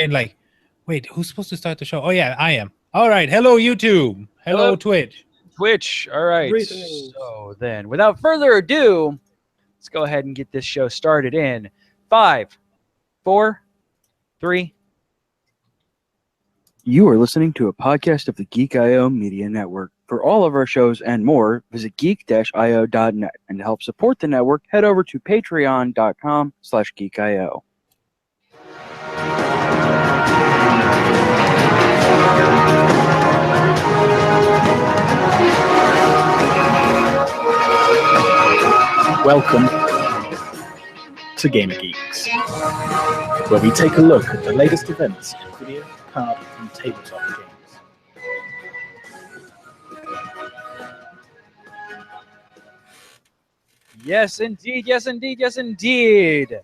saying like, wait, who's supposed to start the show? Oh yeah, I am. All right. Hello, YouTube. Hello, Twitch. All right. So then, without further ado, let's go ahead and get this show started in 5, 4, 3. You are listening to a podcast of the Geek.io Media Network. For all of our shows and more, visit geek-io.net. And to help support the network, head over to patreon.com/geek.io. Welcome to Gamer Geeks, where we take a look at the latest events in video, card, and tabletop games. Yes, indeed. Yes, indeed. Yes, indeed.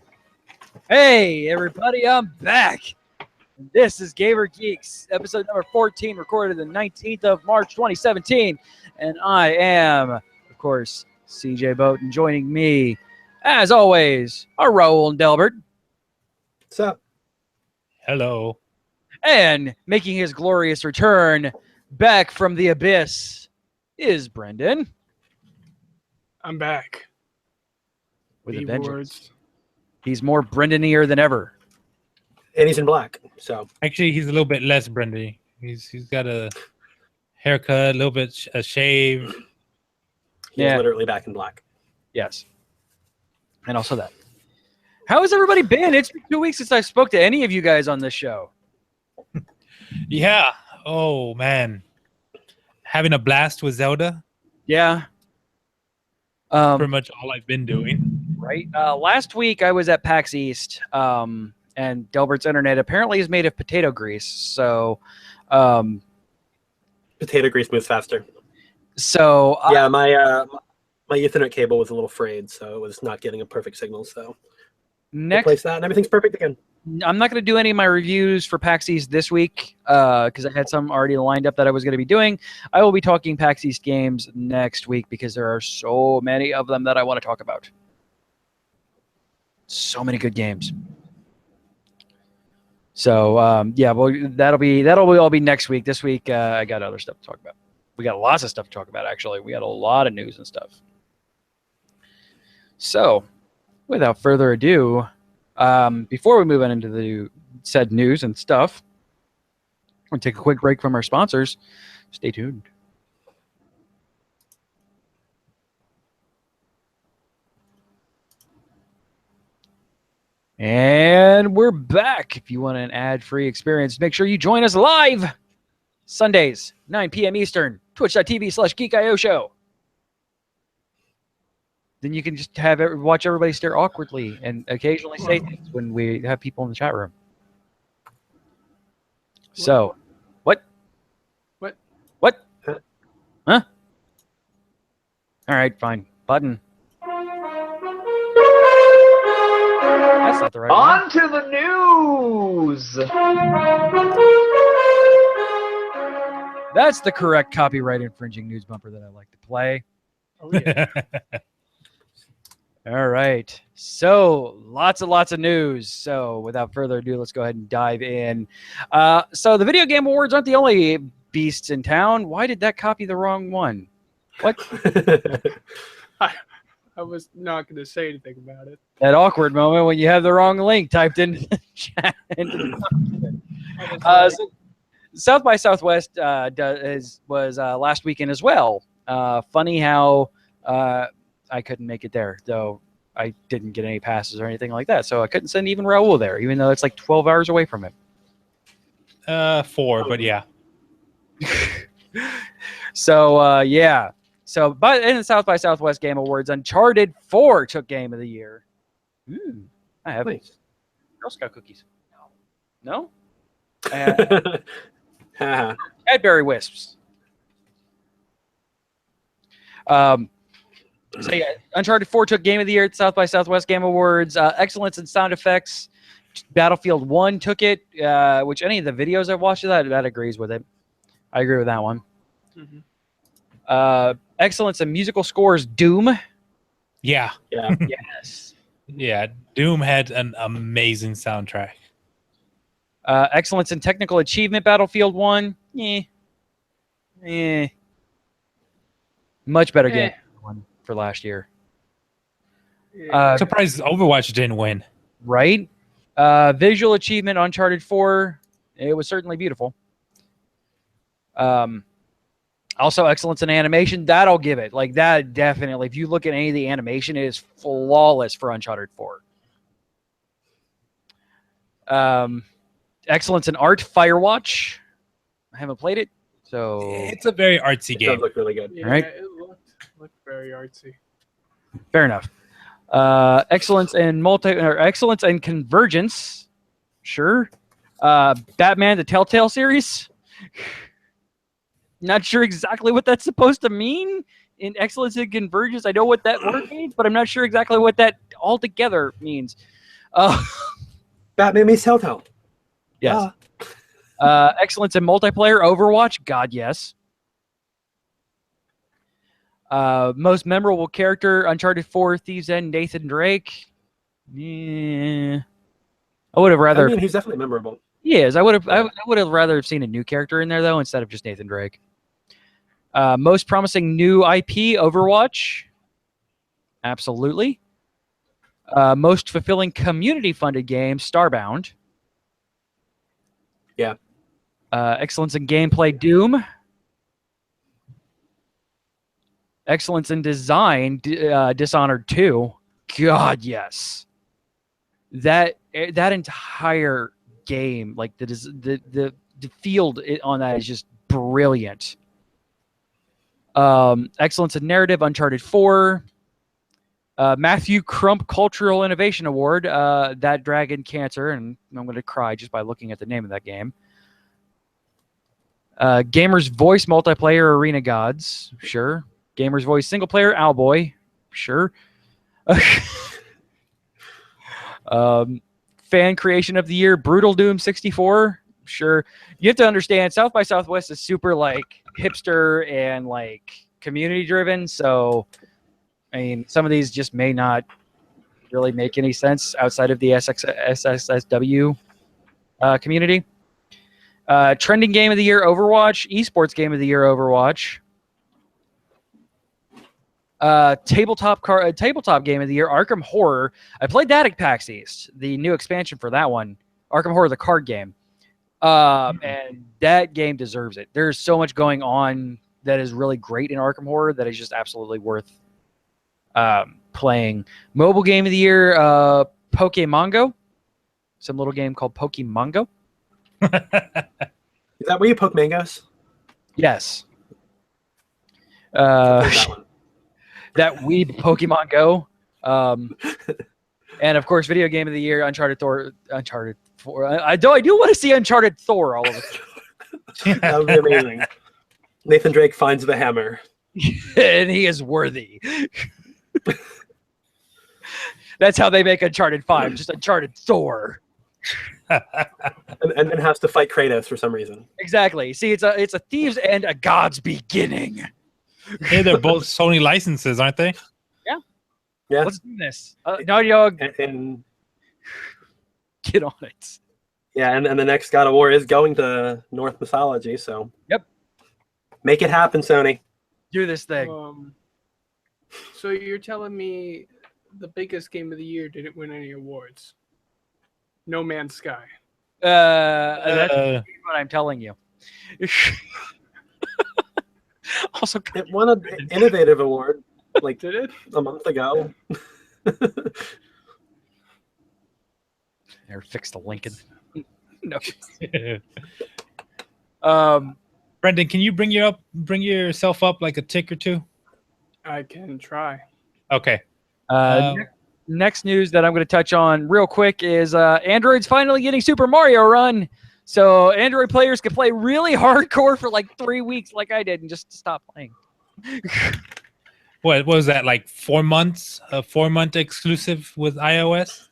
Hey, everybody, I'm back. This is Gamer Geeks, episode number 14, recorded the 19th of March, 2017. And I am, of course, CJ Boat, and joining me, as always, are Raul and Delbert. What's up? Hello. And making his glorious return back from the abyss is Brendan. I'm back. With a vengeance. He's more Brendan-ier than ever. And he's in black, so. Actually, he's a little bit less Brendan. He's got a haircut, a little bit a shave. He's literally back in black. Yes. And also that. How has everybody been? It's been 2 weeks since I spoke to any of you guys on this show. Yeah. Oh, man. Having a blast with Zelda. Yeah. Pretty much all I've been doing. Right. Last week I was at PAX East, and Delbert's internet apparently is made of potato grease. So, potato grease moves faster. So yeah, my Ethernet cable was a little frayed, so it was not getting a perfect signal. So replace that, and everything's perfect again. I'm not going to do any of my reviews for PAX East this week because I had some already lined up that I was going to be doing. I will be talking PAX East games next week because there are so many of them that I want to talk about. So many good games. So yeah, well, that'll all be next week. This week I got other stuff to talk about. We got lots of stuff to talk about. Actually, we got a lot of news and stuff. So, without further ado, before we move on into the said news and stuff, we'll take a quick break from our sponsors. Stay tuned. And we're back. If you want an ad-free experience, make sure you join us live Sundays, 9 p.m. Eastern, twitch.tv/geekio show. Then you can just watch everybody stare awkwardly and occasionally say things when we have people in the chat room. So, what? Huh? All right, fine. Button. That's not the right one. On to the news! That's the correct copyright infringing news bumper that I like to play. Oh, yeah. All right. So lots of news. So without further ado, let's go ahead and dive in. So the Video Game Awards aren't the only beasts in town. Why did that copy the wrong one? What? I was not going to say anything about it. That awkward moment when you have the wrong link typed in chat. So South by Southwest was last weekend as well. Funny how I couldn't make it there, though I didn't get any passes or anything like that. So I couldn't send even Raul there, even though it's like 12 hours away from him. 4, but yeah. So, yeah. So, but in the South by Southwest Game Awards, Uncharted 4 took Game of the Year. Ooh, I have Girl Scout cookies. No? Cadbury Wisps. So yeah, Uncharted 4 took Game of the Year at South by Southwest Game Awards. Excellence in Sound Effects. Battlefield 1 took it, which any of the videos I've watched of that agrees with it. I agree with that one. Mm-hmm. Excellence in Musical Scores, Doom. Yeah. Yes. Yeah, Doom had an amazing soundtrack. Excellence in technical achievement, Battlefield 1. Much better game than the one for last year. Yeah. Surprised Overwatch didn't win. Right? Visual achievement, Uncharted 4. It was certainly beautiful. Also, excellence in animation. That'll give it. Like, that definitely. If you look at any of the animation, it is flawless for Uncharted 4. Excellence in art, Firewatch. I haven't played it, so It's a very artsy It game. does look really good. Yeah, Right. it looked very artsy. fair enough. Excellence in excellence and convergence. Sure. Batman: The Telltale series. Not sure exactly what that's supposed to mean. In excellence and convergence, I know what that word means, but I'm not sure exactly what that altogether means. Batman meets Telltale. Yes. Excellence in multiplayer, Overwatch. God, yes. Most memorable character, Uncharted 4, Thieves End, Nathan Drake. Yeah. I would have rather. I mean, he's definitely memorable. He is. I would have rather have seen a new character in there though, instead of just Nathan Drake. Most promising new IP, Overwatch. Absolutely. Most fulfilling community-funded game, Starbound. Yeah. Excellence in gameplay, Doom. Excellence in design, Dishonored 2. God, yes. That entire game, like the field on that is just brilliant. Excellence in narrative, Uncharted 4. Matthew Crump Cultural Innovation Award, That Dragon Cancer, and I'm going to cry just by looking at the name of that game. Gamer's Voice Multiplayer, Arena Gods, sure. Gamer's Voice Single Player, Owlboy, sure. Fan Creation of the Year, Brutal Doom 64, sure. You have to understand, South by Southwest is super like hipster and like community driven, so I mean, some of these just may not really make any sense outside of the SSSW community. Trending Game of the Year, Overwatch. Esports Game of the Year, Overwatch. Tabletop Game of the Year, Arkham Horror. I played that at PAX East, the new expansion for that one. Arkham Horror, the card game. And that game deserves it. There's so much going on that is really great in Arkham Horror that is just absolutely worth playing. Mobile Game of the Year, Pokemongo. Some little game called Pokemongo. Is that where you poke mangoes? Yes. That one. That weeb Pokemon Go. And of course, Video Game of the Year, Uncharted 4. I do want to see Uncharted Thor all of it. That would be amazing. Nathan Drake finds the hammer. And he is worthy. That's how they make Uncharted 5, just Uncharted Thor. and then has to fight Kratos for some reason. Exactly. See, it's a Thieves and a God's Beginning. Hey, they're both Sony licenses, aren't they? Yeah. Let's do this. Naughty Dog, And get on it. yeah, and the next God of War is going to Norse mythology, so Yep. Make it happen, Sony. Do this thing. So you're telling me the biggest game of the year didn't win any awards? No Man's Sky. That's what I'm telling you. Also, It won an innovative award like Did it? a month ago. or fix the Lincoln. No. Brendan, can you bring yourself up like a tick or two? I can try. Okay. Next news that I'm going to touch on real quick is Android's finally getting Super Mario Run. So Android players can play really hardcore for like 3 weeks like I did and just stop playing. What was that, like 4 months? A 4-month exclusive with iOS?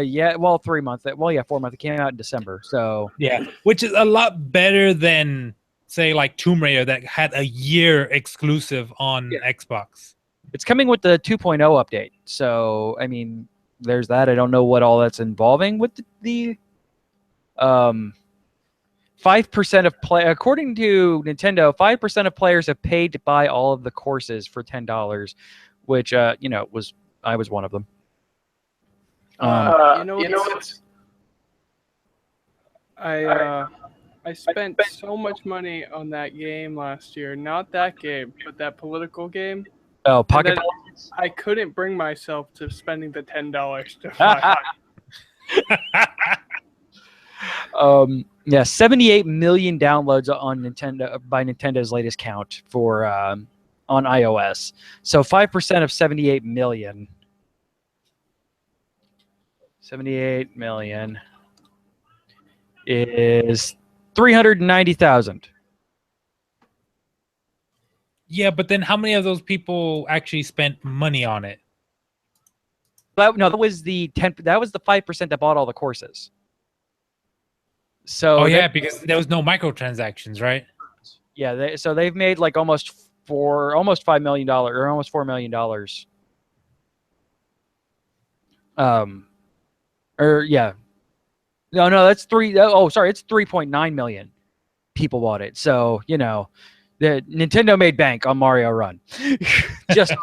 Yeah, well, 3 months. Well, yeah, 4 months. It came out in December. So Yeah, which is a lot better than, say, like Tomb Raider that had a year exclusive on Xbox. it's coming with the 2.0 update. So, I mean, there's that. I don't know what all that's involving with the 5% of according to Nintendo, 5% of players have paid to buy all of the courses for $10, which I was one of them. I spent so much money on that game last year. Not that game, but that political game. Oh, Pocket Politics? I couldn't bring myself to spending the $10 to buy it. Yeah, 78 million downloads on Nintendo by Nintendo's latest count for on iOS. So 5% of 78 million. 78 million is 390,000. Yeah, but then how many of those people actually spent money on it? That was the 5% that bought all the courses. So because there was no microtransactions, right? Yeah, so they've made like almost $5 million or almost $4 million. That's it's 3.9 million people bought it. So, the Nintendo made bank on Mario Run. Just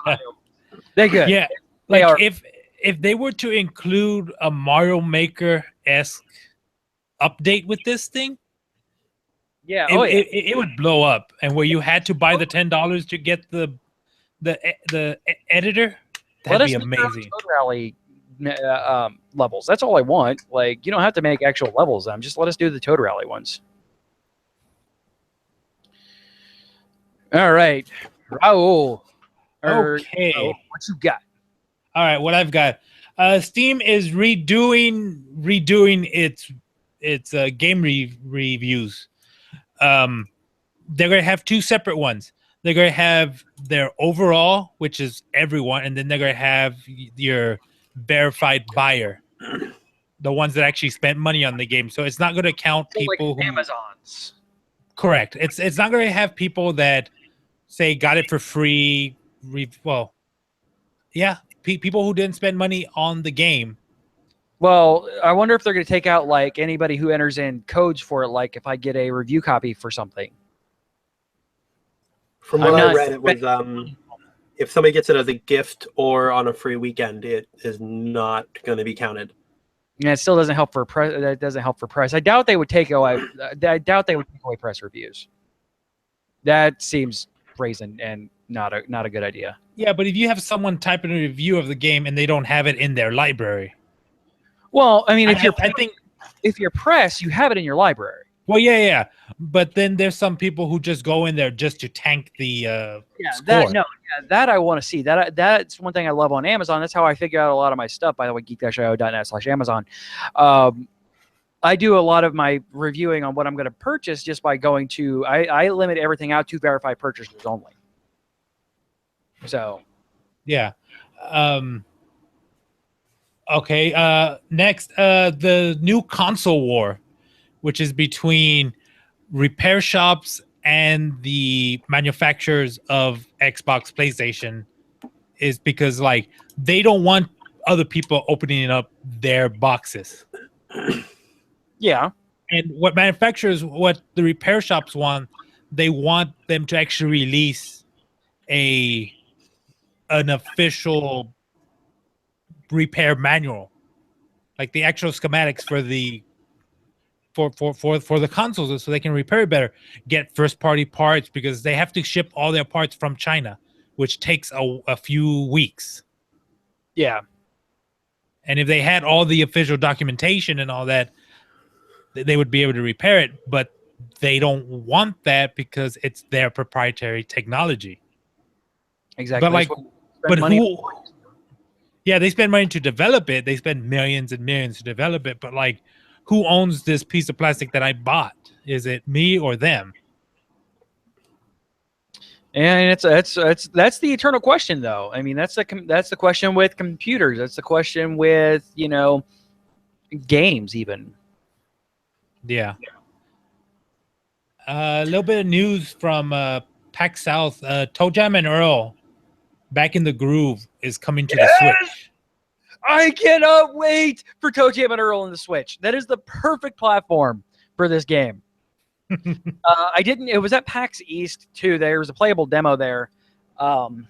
they good. Yeah. If they were to include a Mario Maker-esque update with this thing, it would blow up. And where you had to buy the $10 to get the editor, that'd be amazing. Rally levels. That's all I want. Like, you don't have to make actual levels. Just let us do the Toad Rally ones. All right, Raul. Okay, what you got? All right, what I've got. Steam is redoing its game reviews. They're gonna have two separate ones. They're gonna have their overall, which is everyone, and then they're gonna have your verified buyer, the ones that actually spent money on the game. So it's not gonna count people like Amazon's. Correct. It's not gonna have people that say got it for free. People who didn't spend money on the game. Well, I wonder if they're going to take out like anybody who enters in codes for it. Like if I get a review copy for something. From what I read, it was if somebody gets it as a gift or on a free weekend, it is not going to be counted. Yeah, it still doesn't help for press. That doesn't help for press. I doubt they would take away. Press reviews. That seems brazen and not a good idea. Yeah, but if you have someone typing a review of the game and they don't have it in their library. Well, I mean, if you're press, you have it in your library. Well, yeah, but then there's some people who just go in there just to tank the score. That I want to see. That's one thing I love on Amazon. That's how I figure out a lot of my stuff. By the way, geek-io.net/Amazon. I do a lot of my reviewing on what I'm going to purchase just by going to. I limit everything out to verified purchasers only. So, yeah. Okay. Next, the new console war, which is between repair shops and the manufacturers of Xbox, PlayStation, is because like they don't want other people opening up their boxes. Yeah. And what the repair shops want, they want them to actually release an official repair manual, like the actual schematics for the consoles, so they can repair it better, get first party parts, because they have to ship all their parts from China, which takes a few weeks. Yeah. And if they had all the official documentation and all that, they would be able to repair it, but they don't want that because it's their proprietary technology. Exactly. But who? Yeah, they spend money to develop it. They spend millions and millions to develop it. But like, who owns this piece of plastic that I bought? Is it me or them? And that's the eternal question, though. I mean, that's the question with computers. That's the question with games, even. Yeah. A little bit of news from PAX South. Toe Jam and Earl, Back in the Groove, is coming to the Switch. I cannot wait for Toe Jam and Earl on the Switch. That is the perfect platform for this game. I didn't. It was at PAX East too. There was a playable demo there, and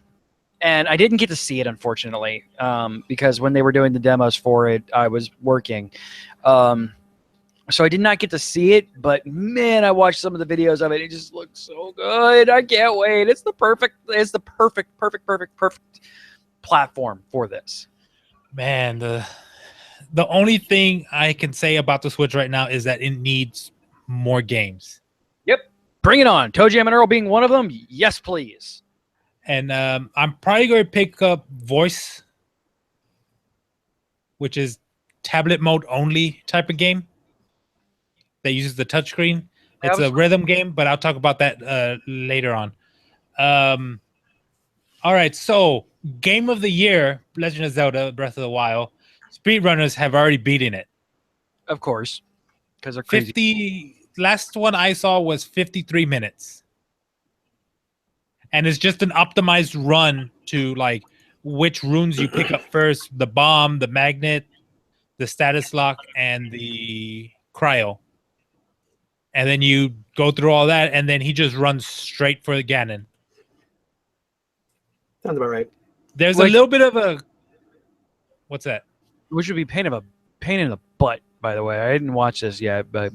I didn't get to see it unfortunately because when they were doing the demos for it, I was working. So I did not get to see it, but man, I watched some of the videos of it. It just looks so good. I can't wait. It's the perfect platform for this. Man, the only thing I can say about the Switch right now is that it needs more games. Yep. Bring it on. Toe Jam and Earl being one of them. Yes, please. And I'm probably going to pick up Voice, which is tablet mode only type of game that uses the touchscreen. It's a rhythm game, but I'll talk about that later on. All right, so Game of the Year, Legend of Zelda Breath of the Wild. Speedrunners have already beaten it. Of course, because they're crazy. Last one I saw was 53 minutes. And it's just an optimized run to like which runes you pick up first, the bomb, the magnet, the status lock, and the cryo. And then you go through all that, and then he just runs straight for Ganon. Sounds about right. There's a little bit of a... What's that? Which would be pain in the butt, by the way. I didn't watch this yet, but...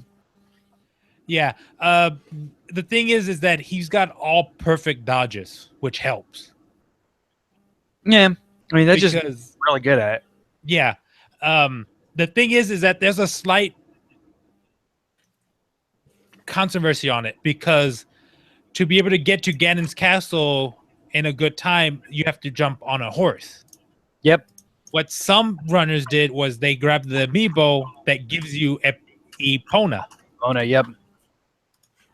Yeah. The thing is that he's got all perfect dodges, which helps. Yeah. I mean, that's just really good at it. Yeah. The thing is that there's a slight controversy on it, because to be able to get to Ganon's castle in a good time, you have to jump on a horse. Yep. What some runners did was they grabbed the amiibo that gives you Epona. Epona, yep.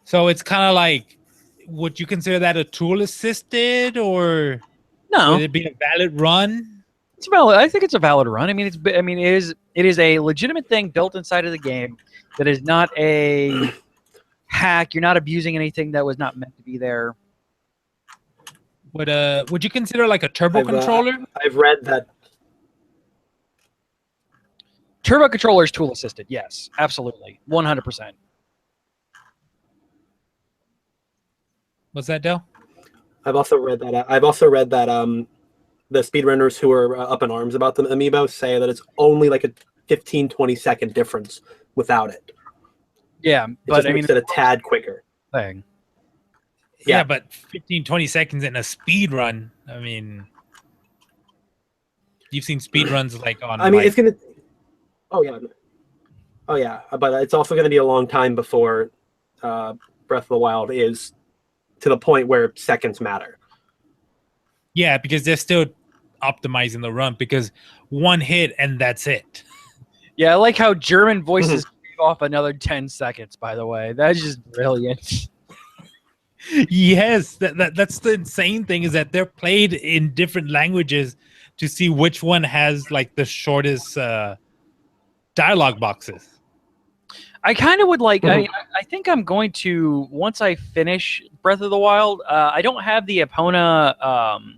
So it's kind of like, would you consider that a tool assisted, or no? Would it be a valid run? It's valid. I think it's a valid run. I mean, it is a legitimate thing built inside of the game that is not a hack. You're not abusing anything that was not meant to be there. Would you consider like a turbo controller? I've read that turbo controller is tool assisted. Yes, absolutely, 100%. What's that, Del? I've also read that the speedrunners who are up in arms about the amiibo say that it's only like a 15-20 second difference without it. Yeah, but I mean, it's a tad quicker. Thing. Yeah, but 15-20 seconds in a speed run. I mean, you've seen speed runs like on. I mean, it's gonna. Oh yeah, but it's also gonna be a long time before Breath of the Wild is to the point where seconds matter. Yeah, because they're still optimizing the run, because one hit and that's it. Yeah, I like how German voices gave off another 10 seconds, by the way. That's just brilliant. Yes, that's the insane thing, is that they're played in different languages to see which one has like the shortest dialogue boxes. I kind of would like. I think I'm going to, once I finish Breath of the Wild. I don't have the Epona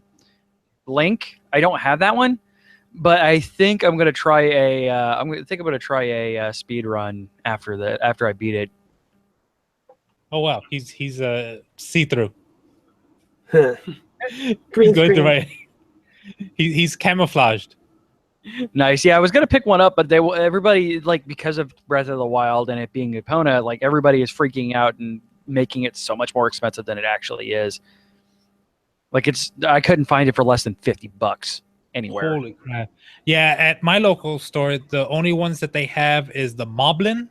link. I don't have that one, but I think I'm going to try a. I'm going to try a speed run after I beat it. Oh wow, he's see-through. He's going through right. He's camouflaged. Nice. Yeah, I was gonna pick one up, but everybody, like, because of Breath of the Wild and it being Epona, like, everybody is freaking out and making it so much more expensive than it actually is. Like, I couldn't find it for less than $50 anywhere. Holy crap! Yeah, at my local store, the only ones that they have is the Moblin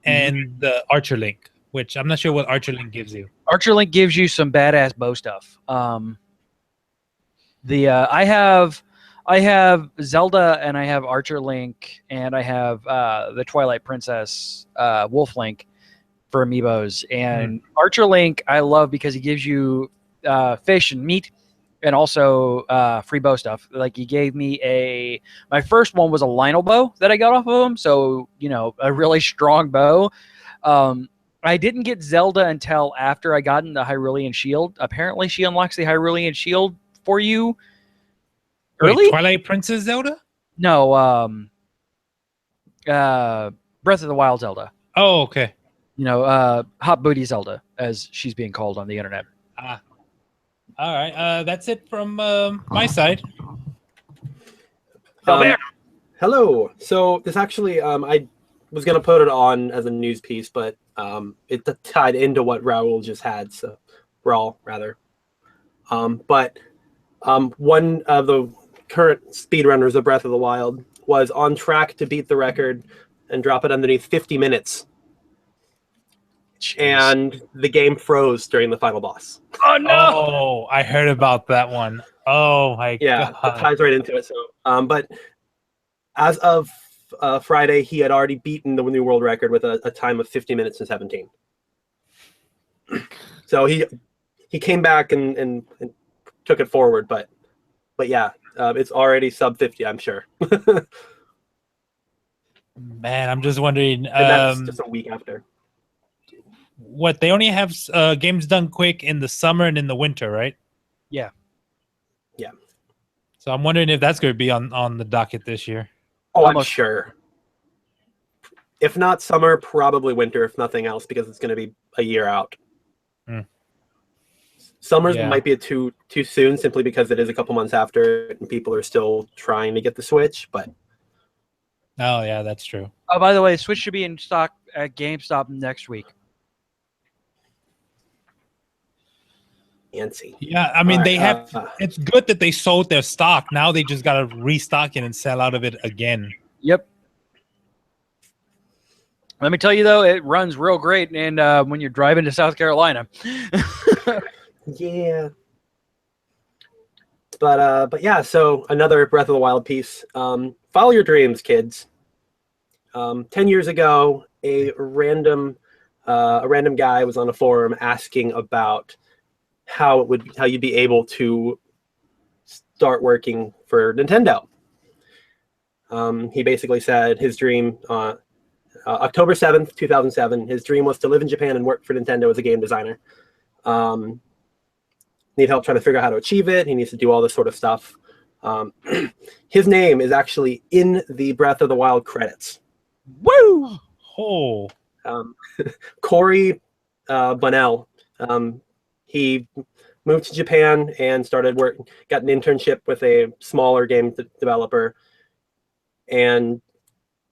and the Archer Link, which I'm not sure what Archer Link gives you. Archer Link gives you some badass bow stuff. I have Zelda, and I have Archer Link, and I have the Twilight Princess Wolf Link for amiibos. And Archer Link I love because he gives you fish and meat, and also free bow stuff. Like, he gave me my first one was a Lionel bow that I got off of him, so, you know, a really strong bow. I didn't get Zelda until after I got in the Hyrulean Shield. Apparently, she unlocks the Hyrulean Shield for you early. Wait, Twilight Princess Zelda? No, Breath of the Wild Zelda. Oh, okay. Hot Booty Zelda, as she's being called on the internet. All right. That's it from my side. Hello. So this actually, I was gonna put it on as a news piece, but it tied into what Raul just had. So Raul, rather. But one of the current speedrunners of Breath of the Wild was on track to beat the record and drop it underneath 50 minutes. Jeez. And the game froze during the final boss. Oh no! Oh, I heard about that one. Oh my Yeah, god. it ties right into it. So, but as of Friday, he had already beaten the new world record with a time of 50 minutes and 17. So he came back and took it forward, but yeah, it's already sub 50, I'm sure. Man, I'm just wondering. And that's just a week after. What they only have games done quick in the summer and in the winter, right? Yeah. Yeah. So I'm wondering if that's going to be on the docket this year. Oh, I'm Almost. sure. If not summer, probably winter, if nothing else, because it's going to be a year out. Summers Yeah. might be too soon, simply because it is a couple months after and people are still trying to get the Switch. But Oh yeah, that's true. Oh, by the way, Switch should be in stock at GameStop next week. fancy. Yeah, I mean All they right, have. It's good that they sold their stock. Now they just got to restock it and sell out of it again. Yep. Let me tell you though, it runs real great, and when you're driving to South Carolina. Yeah. But yeah, so another Breath of the Wild piece. Follow your dreams, kids. 10 years ago, a random guy was on a forum asking about how you'd be able to start working for Nintendo. He basically said his dream, October 7th, 2007, his dream was to live in Japan and work for Nintendo as a game designer. Need help trying to figure out how to achieve it. He needs to do all this sort of stuff. His name is actually in the Breath of the Wild credits. Woo! Oh. Corey Bunnell. He moved to Japan and started got an internship with a smaller game developer, and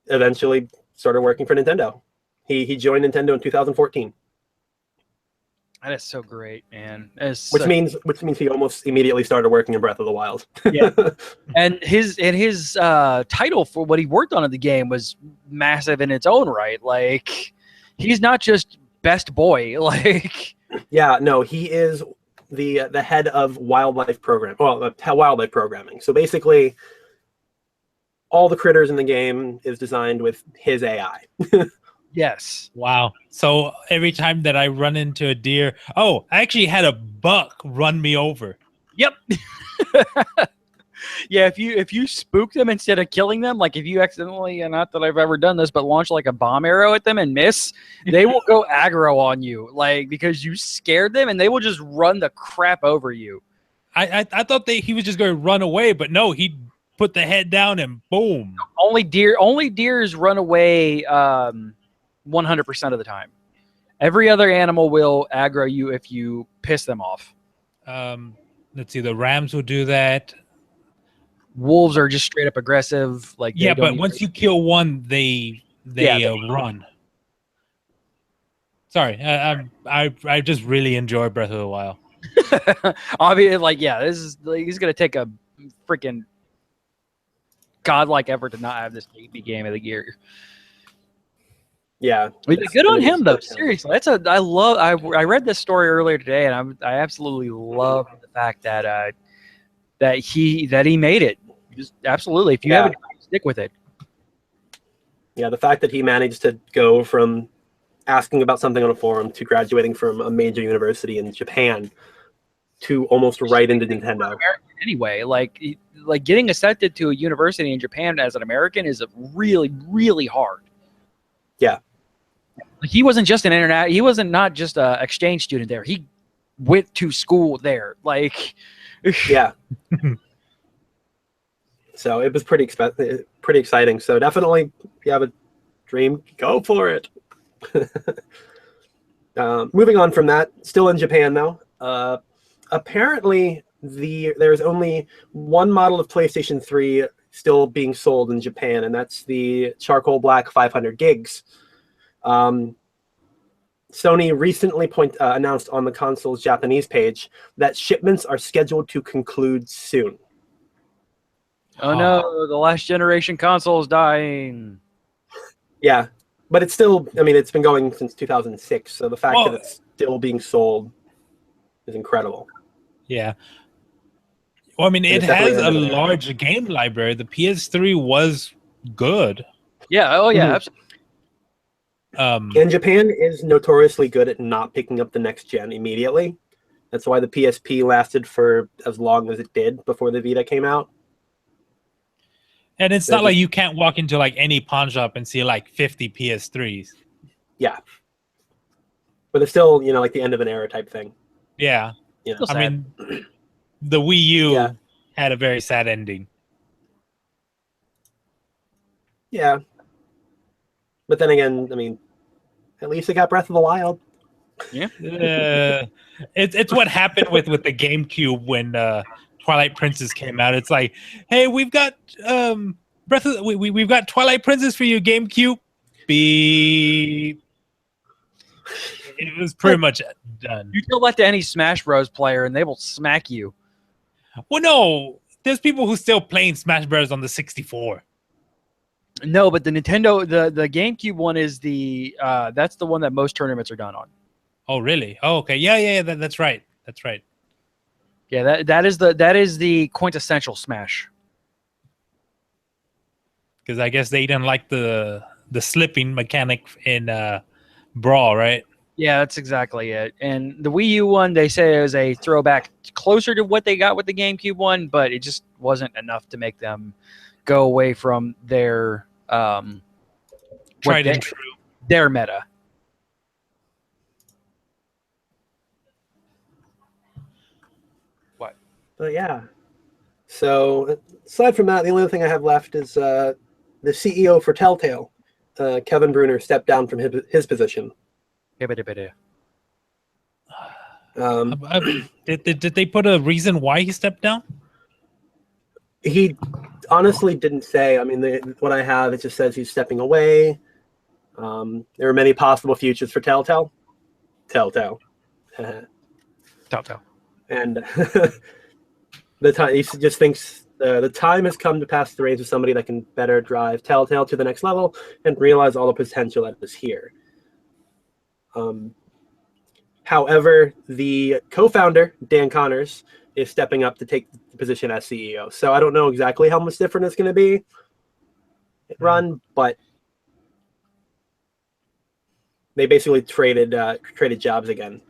eventually started working for Nintendo. He joined Nintendo in 2014. That is so great, man. Which means he almost immediately started working in Breath of the Wild. Yeah. and his title for what he worked on in the game was massive in its own right. Like, he's not just best boy. Like, yeah, no, he is the head of wildlife program. Well, wildlife programming. So basically, all the critters in the game is designed with his AI. yes. Wow. So every time that I run into a deer, I actually had a buck run me over. Yep. Yeah, if you spook them instead of killing them, like if you accidentally, and not that I've ever done this, but launch like a bomb arrow at them and miss, they will go aggro on you, like, because you scared them, and they will just run the crap over you. I thought he was just going to run away, but no, he put the head down and boom. Only deers run away 100% of the time. Every other animal will aggro you if you piss them off. Let's see, the rams will do that. Wolves are just straight up aggressive. Like, yeah, but once you kill one, they run. Sorry, I just really enjoy Breath of the Wild. Obviously, like, yeah, he's gonna take a freaking godlike effort to not have this be game of the year. Yeah, good on him though. Seriously, I read this story earlier today, and I absolutely love the fact that that he made it. Just absolutely, if you have it, stick with it. Yeah, the fact that he managed to go from asking about something on a forum to graduating from a major university in Japan to almost right into Nintendo. Anyway, like getting accepted to a university in Japan as an American is really, really hard. Yeah. Like, he wasn't just not just an exchange student there. He went to school there. Like, yeah. So it was pretty exciting. So definitely, if you have a dream, go for it. Moving on from that, still in Japan though. Apparently, there's only one model of PlayStation 3 still being sold in Japan, and that's the charcoal black 500 gigs. Sony recently announced on the console's Japanese page that shipments are scheduled to conclude soon. Oh no, the last generation console is dying. Yeah, but it's still, I mean, it's been going since 2006, so the fact that it's still being sold is incredible. Yeah. Well, I mean, it has a large game library. The PS3 was good. Yeah, oh yeah, absolutely. And Japan is notoriously good at not picking up the next gen immediately. That's why the PSP lasted for as long as it did before the Vita came out. And it's not like you can't walk into like any pawn shop and see like 50 PS3s. Yeah. But it's still, you know, like the end of an era type thing. Yeah. You know, I mean, the Wii U had a very sad ending. Yeah. But then again, I mean, at least it got Breath of the Wild. Yeah. It's what happened with the GameCube when Twilight Princess came out. It's like, hey, we've got we've got Twilight Princess for you, GameCube. Beep. It was pretty much done. You tell that to any Smash Bros. Player, and they will smack you. Well, no, there's people who still playing Smash Bros. On the 64. No, but the Nintendo, the GameCube one is that's the one that most tournaments are done on. Oh, really? Oh, okay. Yeah. That's right. That's right. Yeah, that is the quintessential Smash. Because I guess they didn't like the slipping mechanic in Brawl, right? Yeah, that's exactly it. And the Wii U one, they say it was a throwback closer to what they got with the GameCube one, but it just wasn't enough to make them go away from their tried and true. Their meta. What? But yeah. So aside from that, the only other thing I have left is the CEO for Telltale, Kevin Bruner, stepped down from his position. Did they put a reason why he stepped down? He honestly didn't say. I mean, what I have, it just says he's stepping away. There are many possible futures for Telltale. Telltale. And he just thinks the time has come to pass the reins to somebody that can better drive Telltale to the next level and realize all the potential that is here. However, the co-founder, Dan Connors, is stepping up to take the position as CEO. So I don't know exactly how much different it's going to be run, but they basically traded jobs again.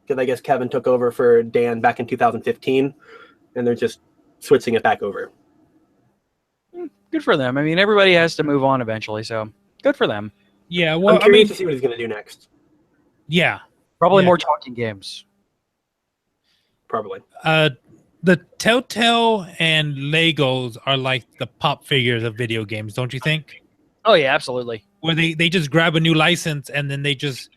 Because I guess Kevin took over for Dan back in 2015, and they're just switching it back over. Good for them. I mean, everybody has to move on eventually, so good for them. Yeah, well, I'm curious to see what he's going to do next. Yeah. Probably more talking games. Probably. The Telltale and Legos are like the pop figures of video games, don't you think? Oh, yeah, absolutely. Where they just grab a new license and then they just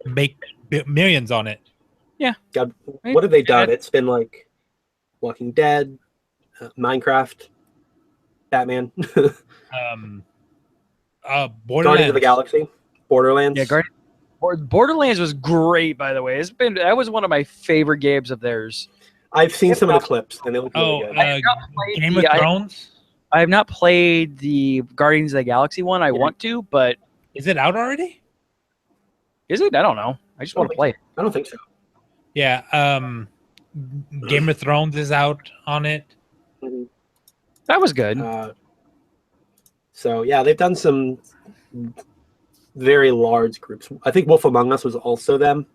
make millions on it. Yeah. God, what have they done? It's been like Walking Dead, Minecraft, Batman, Guardians of the Galaxy, Borderlands. Yeah, Borderlands was great, by the way. That was one of my favorite games of theirs. I've seen some of the clips, and they look really good. Game of Thrones? I have not played the Guardians of the Galaxy one. I want to, but is it out already? Is it? I don't know. I just want to play it. I don't think so. Yeah. Game of Thrones is out on it. Mm-hmm. That was good. So yeah, they've done some very large groups. I think Wolf Among Us was also them.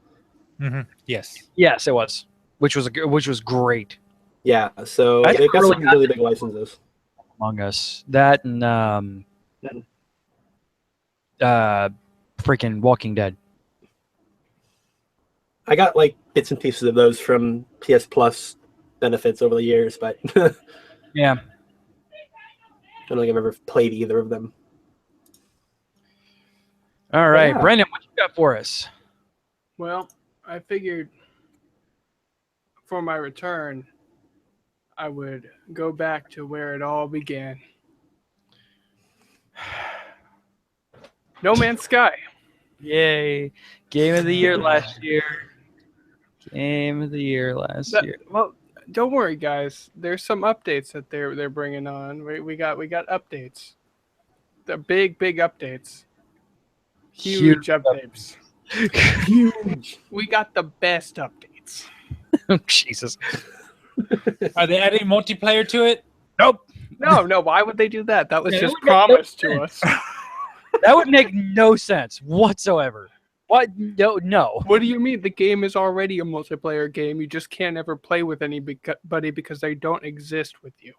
Mm-hmm. Yes. Yes, it was. Which was great. Yeah. So they've got some really big licenses. Among Us, that and freaking Walking Dead. I got like bits and pieces of those from PS Plus benefits over the years, but yeah, I don't think I've ever played either of them. All right, Yeah. Brendan, what you got for us? Well, I figured for my return, I would go back to where it all began. No Man's Sky. Yay! Game of the year last year. Game of the year last year. Well, don't worry, guys. There's some updates that they're bringing on. We got updates. The big updates. Huge updates. Huge. We got the best updates. Jesus. Are they adding multiplayer to it? Nope. No. Why would they do that? That was Yeah, just that would make no promised to us. That would make no sense whatsoever. What? No. What do you mean? The game is already a multiplayer game. You just can't ever play with anybody because they don't exist with you.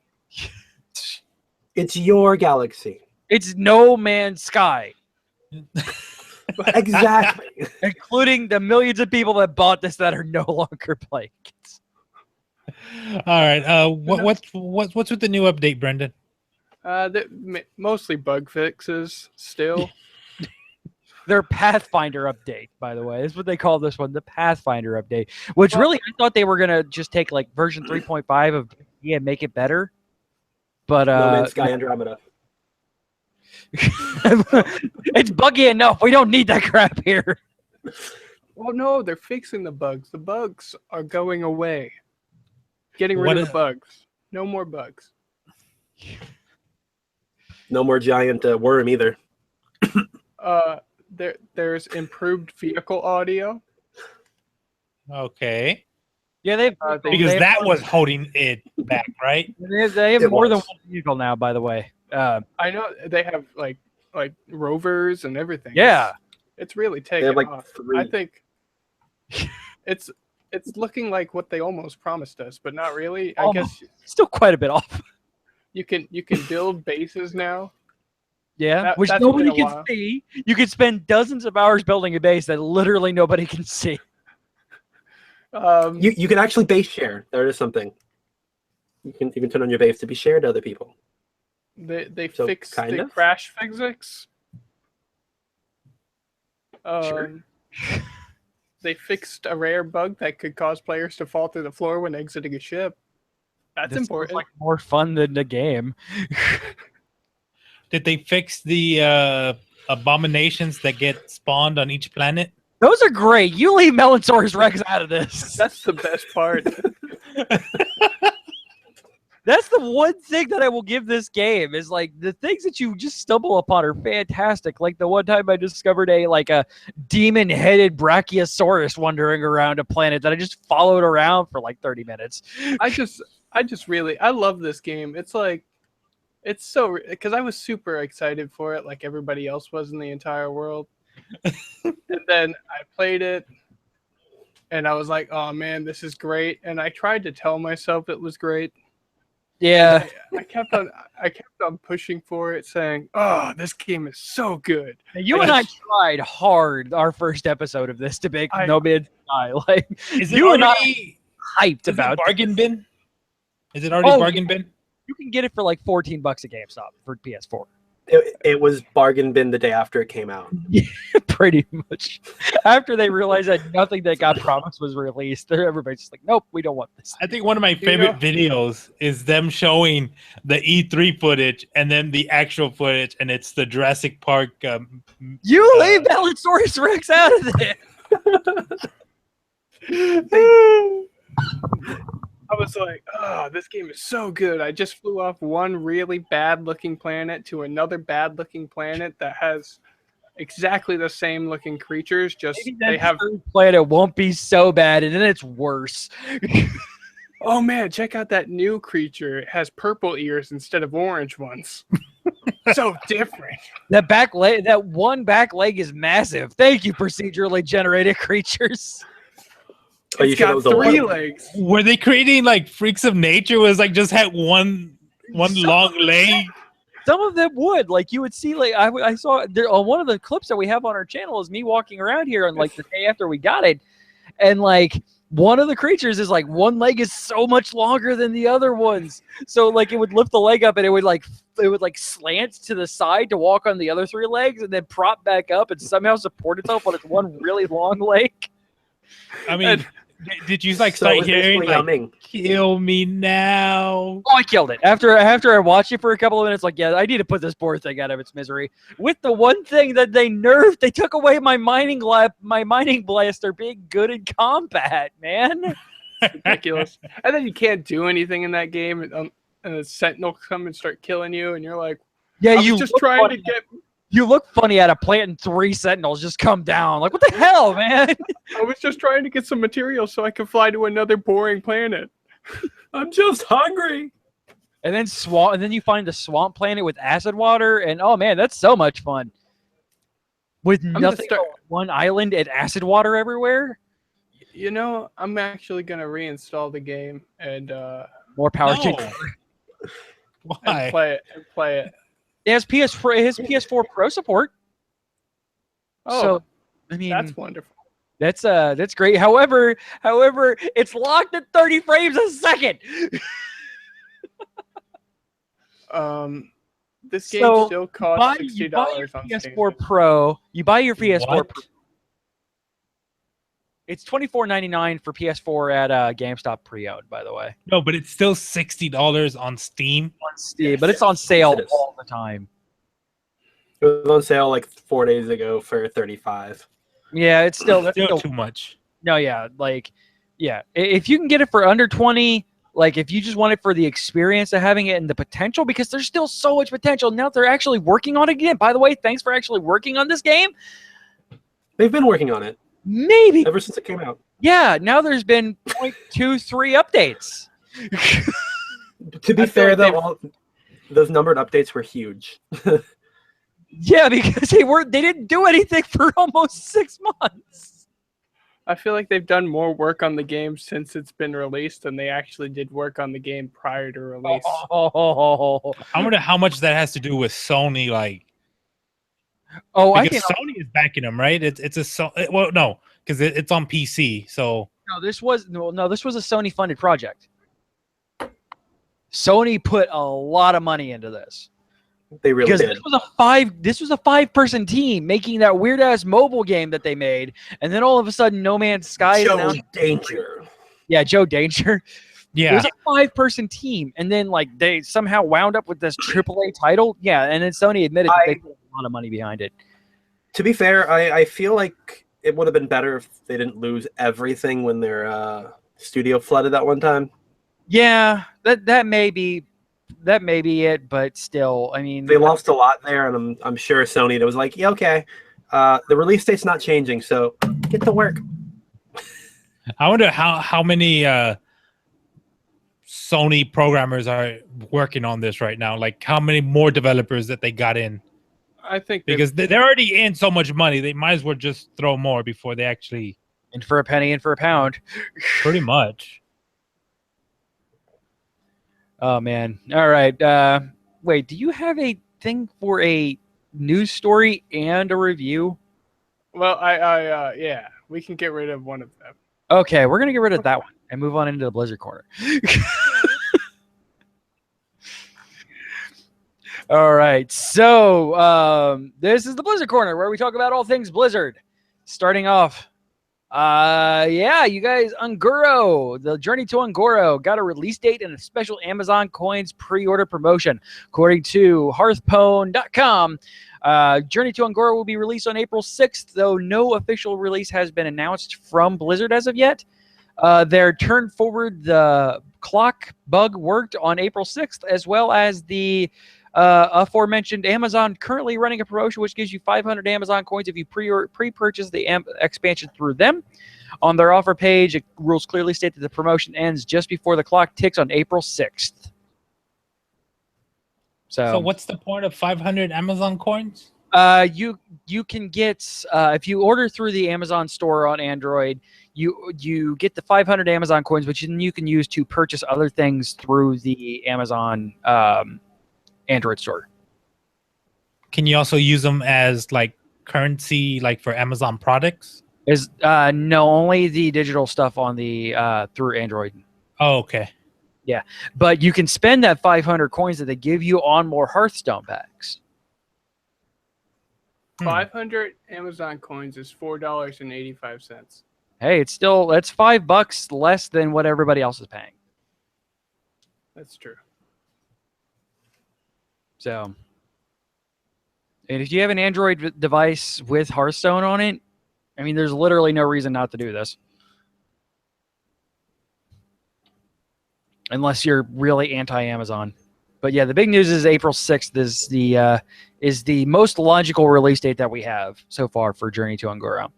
It's your galaxy. It's No Man's Sky, Exactly. including the millions of people that bought this that are no longer playing it. All right. What's with the new update, Brendan? Mostly bug fixes still. Their Pathfinder update, by the way. This is what they call this one, the Pathfinder update. Which really, I thought they were going to just take like version 3.5 of and make it better. But No Man's Sky Andromeda. it's buggy enough. We don't need that crap here. Well, no, they're fixing the bugs. The bugs are going away. Getting rid of the bugs. No more bugs. No more giant worm either. There's improved vehicle audio. Okay. Yeah, they've Because they that was holding it back, right? they have It more than was. one vehicle now, by the way. I know they have like rovers and everything. Yeah. It's really They taken have like off. 3. I think it's looking like what they almost promised us, but not really. I Almost. guess Still quite a bit off. you can build bases now. Yeah, which that's nobody been a can while. see. You could spend dozens of hours building a base that literally nobody can see. You can actually base share. There is something. You can turn on your base to be shared to other people. They So, fixed kind the of? crash physics. Sure. They fixed a rare bug that could cause players to fall through the floor when exiting a ship. That's This important. sounds like more fun than the game. Did they fix the abominations that get spawned on each planet? Those are great. You leave Melansaurus Rex out of this. That's the best part. That's the one thing that I will give this game is like the things that you just stumble upon are fantastic. Like the one time I discovered a demon-headed Brachiosaurus wandering around a planet that I just followed around for like 30 minutes. I just really love this game. It's like it's so because I was super excited for it, like everybody else was in the entire world. And then I played it, and I was like, "Oh man, this is great!" And I tried to tell myself it was great. Yeah. I kept on pushing for it, saying, "Oh, this game is so good." You and I tried hard our first episode of this to make No Man's Sky. Like, Is it you and I already hyped is it about bargain bin? Is it already Oh, bargain bin? You can get it for like $14 at GameStop for PS4. It was bargain bin the day after it came out. Pretty much. After they realized that nothing that got promised was released, everybody's just like, nope, we don't want this. I think one of my favorite videos is them showing the E3 footage and then the actual footage, and it's the Jurassic Park. You leave Melansaurus Rex out of there. I was like, "Oh, this game is so good." I just flew off one really bad-looking planet to another bad-looking planet that has exactly the same looking creatures. Just Maybe they that have. third planet won't be so bad, and then it's worse. Oh man, check out that new creature! It has purple ears instead of orange ones. So different. That one back leg is massive. Thank you, procedurally generated creatures. Oh, you It's said it got was a 3 what? legs. Were they creating like freaks of nature? Was like just had one long leg? Some of them would, like you would see, like I saw there on one of the clips that we have on our channel is me walking around here on like the day after we got it, and like one of the creatures is like one leg is so much longer than the other ones. So like it would lift the leg up and it would like slant to the side to walk on the other three legs and then prop back up and somehow support itself on its one really long leg. I mean, did you like So start it was hearing basically like, humming. "Kill me now"? Oh, I killed it. After I watched it for a couple of minutes, like, yeah, I need to put this poor thing out of its misery. With the one thing that they nerfed, they took away my mining blaster being good in combat, man. Ridiculous. And then you can't do anything in that game, and the Sentinel come and start killing you, and you're like, Yeah, I was you just look trying to funny. get. You look funny at a plant and 3 sentinels just come down. Like, what the hell, man? I was just trying to get some material so I could fly to another boring planet. I'm just hungry. And then you find the swamp planet with acid water, and oh man, that's so much fun. With gonna nothing start- but one island and acid water everywhere. You know, I'm actually gonna reinstall the game and More power to No. Why? play it. It has PS4 Pro support. Oh, So I mean that's wonderful. that's great. However, it's locked at 30 frames a second. This game So, still costs buy $60 your on Steam. PS4 Pro. You buy your PS4 What? Pro. It's $24.99 for PS4 at GameStop pre-owned, by the way. No, but it's still $60 on Steam. On Steam, but it's on sale Yes, it is. all the time. It was on sale like 4 days ago for $35. Yeah, it's still, that's Still still too much. no, yeah, like, yeah. If you can get it for under 20, like if you just want it for the experience of having it and the potential, because there's still so much potential. Now they're actually working on it again. By the way, thanks for actually working on this game. They've been working on it Maybe, ever since it came out. yeah. Now there's been 0.23 updates. To be I feel fair, like though, those numbered updates were huge. Yeah, because they didn't do anything for almost 6 months. I feel like they've done more work on the game since it's been released than they actually did work on the game prior to release. Oh, I wonder how much that has to do with Sony, like I because can. Sony is backing them, right? Well, no, because it's on PC. So No, this was a Sony funded project. Sony put a lot of money into this. They really Because did. this was a 5-person team making that weird ass mobile game that they made, and then all of a sudden, No Man's Sky is Joe announced. Danger. Yeah, Joe Danger. It yeah, was a 5-person team, and then like they somehow wound up with this AAA title. Yeah, and then Sony admitted that they put a lot of money behind it. To be fair, I feel like it would have been better if they didn't lose everything when their studio flooded that one time. Yeah, that may be it, but still, I mean, They lost a lot there, and I'm sure Sony was like, yeah, okay, the release date's not changing, so get to work. I wonder how many Sony programmers are working on this right now. Like how many more developers that they got in, I think because they're already in so much money. They might as well just throw more before they actually. in for a penny, in for a pound. Pretty much. Oh man! All right. Wait, do you have a thing for a news story and a review? Well, yeah, we can get rid of one of them. Okay, we're gonna get rid of that one and move on into the Blizzard corner. All right, so this is the Blizzard corner where we talk about all things Blizzard. Starting off, yeah, you guys, Ungoro, the Journey to Ungoro got a release date and a special Amazon Coins pre-order promotion. According to Hearthstone.com, Journey to Ungoro will be released on April 6th, though no official release has been announced from Blizzard as of yet. Their turn forward the clock bug worked on April 6th, as well as the aforementioned Amazon currently running a promotion which gives you 500 Amazon coins if you pre-purchase the expansion through them. On their offer page, rules clearly state that the promotion ends just before the clock ticks on April 6th. So what's the point of 500 Amazon coins? You can get if you order through the Amazon store on Android, you get the 500 Amazon coins, which you can use to purchase other things through the Amazon Android store. Can you also use them as like currency, like for Amazon products? Is no, only the digital stuff on the through Android. Oh, okay. But you can spend that 500 coins that they give you on more Hearthstone packs. 500 Amazon coins is $4.85. Hey, that's $5 less than what everybody else is paying. That's true. So, and if you have an Android device with Hearthstone on it, I mean, there's literally no reason not to do this. Unless you're really anti-Amazon. But yeah, the big news is April 6th is the most logical release date that we have so far for Journey to Un'Goro.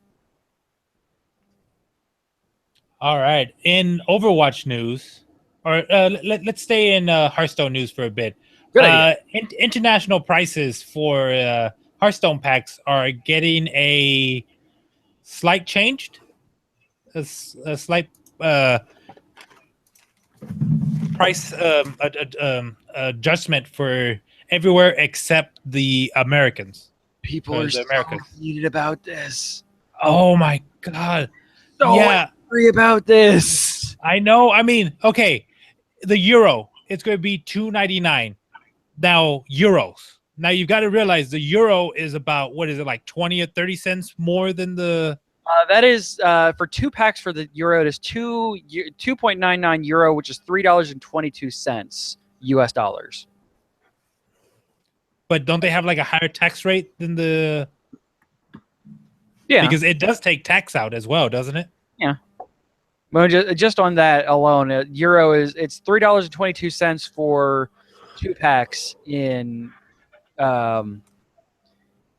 All right. In Overwatch news, or let's stay in Hearthstone news for a bit. Good idea. International prices for Hearthstone packs are getting a slight changed, a slight price adjustment for everywhere except the Americans. People or are the so Americans. heated about this. Oh my god! So Yeah, angry about this. I know. I mean, okay, the euro, it's going to be $2.99 now, euros. Now you've got to realize the euro is about, what is it, like 20 or 30 cents more than the. That is for 2 packs for the euro. It is 2.99 euro, which is $3.22 US dollars. But don't they have like a higher tax rate than the? Yeah, Because it does take tax out as well, doesn't it? well, just on that alone, euro it's $3.22 for 2 packs in, and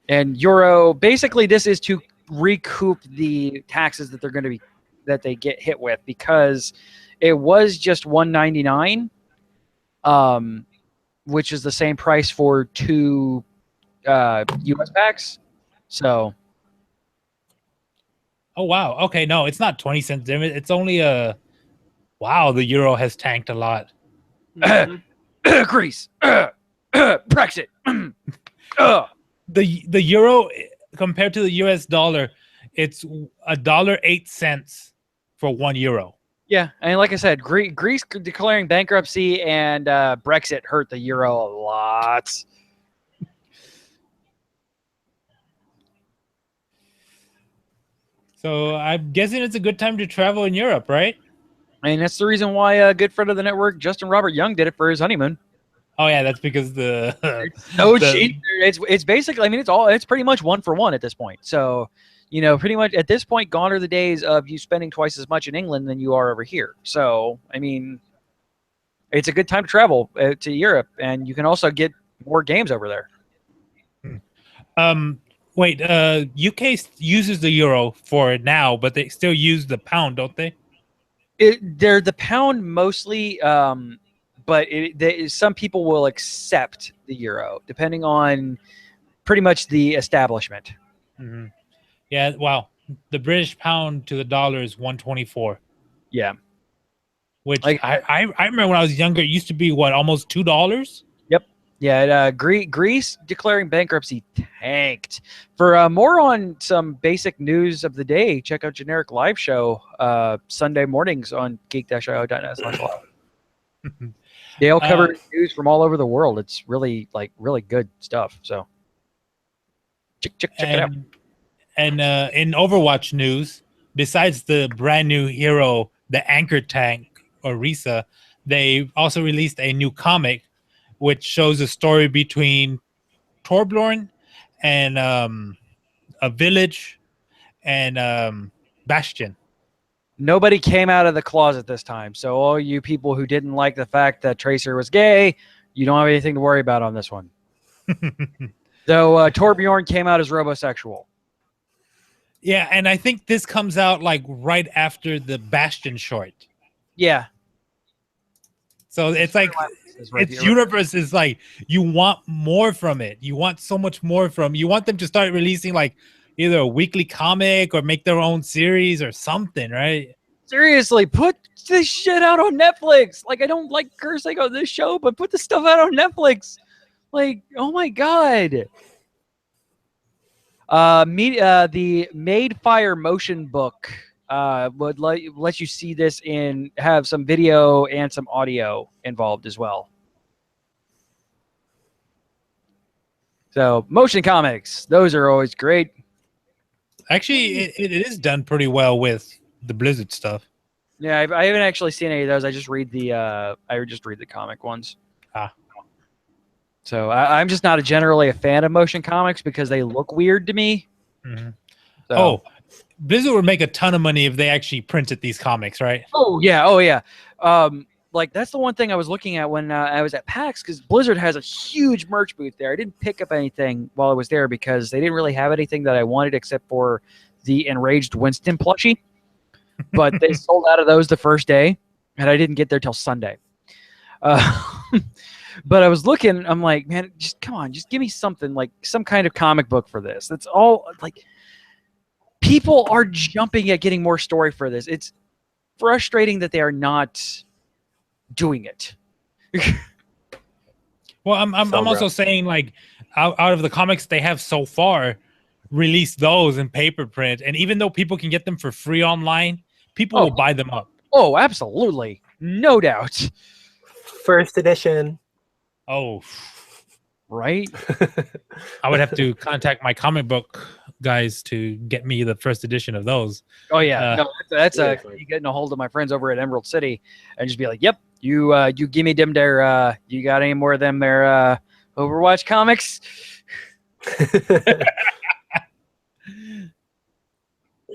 euro. Basically, this is to recoup the taxes that they get hit with, because it was just $1.99, which is the same price for 2 US packs. So. Oh wow. Okay, no, it's not 20 cents difference. It's only a. Wow, the euro has tanked a lot. Mhm. Greece, Brexit. The euro compared to the US dollar, it's $1.08 for €1. Yeah, and like I said, Greece declaring bankruptcy and Brexit hurt the euro a lot. So I'm guessing it's a good time to travel in Europe, right? And that's the reason why a good friend of the network, Justin Robert Young, did it for his honeymoon. Oh yeah, that's because the No, the- it's basically. I mean, it's pretty much 1 for 1 at this point. So, pretty much at this point, gone are the days of you spending twice as much in England than you are over here. So, I mean, it's a good time to travel to Europe, and you can also get more games over there. wait, UK uses the euro for it now, but they still use the pound, don't they? They're the pound mostly, but some people will accept the euro depending on pretty much the establishment. Mm-hmm. Yeah, wow. The British pound to the dollar is 124. Yeah. Which Like- I remember when I was younger, it used to be what, almost $2? Yeah, Greece declaring bankruptcy tanked. For more on some basic news of the day, check out Generic Live Show Sunday mornings on geek-io.net/live. They'll cover news from all over the world. It's really good stuff. So check it out. And in Overwatch news, besides the brand new hero, the Anchor Tank or Risa, they also released a new comic which shows a story between Torbjorn and a village and Bastion. Nobody came out of the closet this time. So all you people who didn't like the fact that Tracer was gay, you don't have anything to worry about on this one. Though Torbjorn came out as robosexual. Yeah, and I think this comes out like right after the Bastion short. Yeah. So it's like its universe is like, you want more from it. You want so much more from. You want them to start releasing like either a weekly comic or make their own series or something, right? Seriously, put this shit out on Netflix. Like, I don't like cursing on this show, but put the stuff out on Netflix. Like, oh my god. The Made Fire motion book would let you see this and have some video and some audio involved as well. So motion comics, those are always great. Actually, it is done pretty well with the Blizzard stuff. Yeah, I haven't actually seen any of those. I just read the comic ones. Ah. So I'm just not generally a fan of motion comics because they look weird to me. Mm-hmm. So. Oh, Blizzard would make a ton of money if they actually printed these comics, right? Oh yeah. Like that's the one thing I was looking at when I was at PAX, because Blizzard has a huge merch booth there. I didn't pick up anything while I was there because they didn't really have anything that I wanted except for the Enraged Winston plushie. But they sold out of those the first day, and I didn't get there till Sunday. But I was looking, I'm like, man, just come on, just give me something, like some kind of comic book for this. That's all. Like, people are jumping at getting more story for this. It's frustrating that they are not doing it. Well, I'm also saying, like, out of the comics they have so far, release those in paper print, and even though people can get them for free online, people will buy them up. Oh, absolutely, no doubt. First edition. Oh, right. I would have to contact my comic book guys to get me the first edition of those. Oh yeah, no, that's you getting a hold of my friends over at Emerald City and just be like, "Yep, you give me them there. You got any more of them there Overwatch comics?"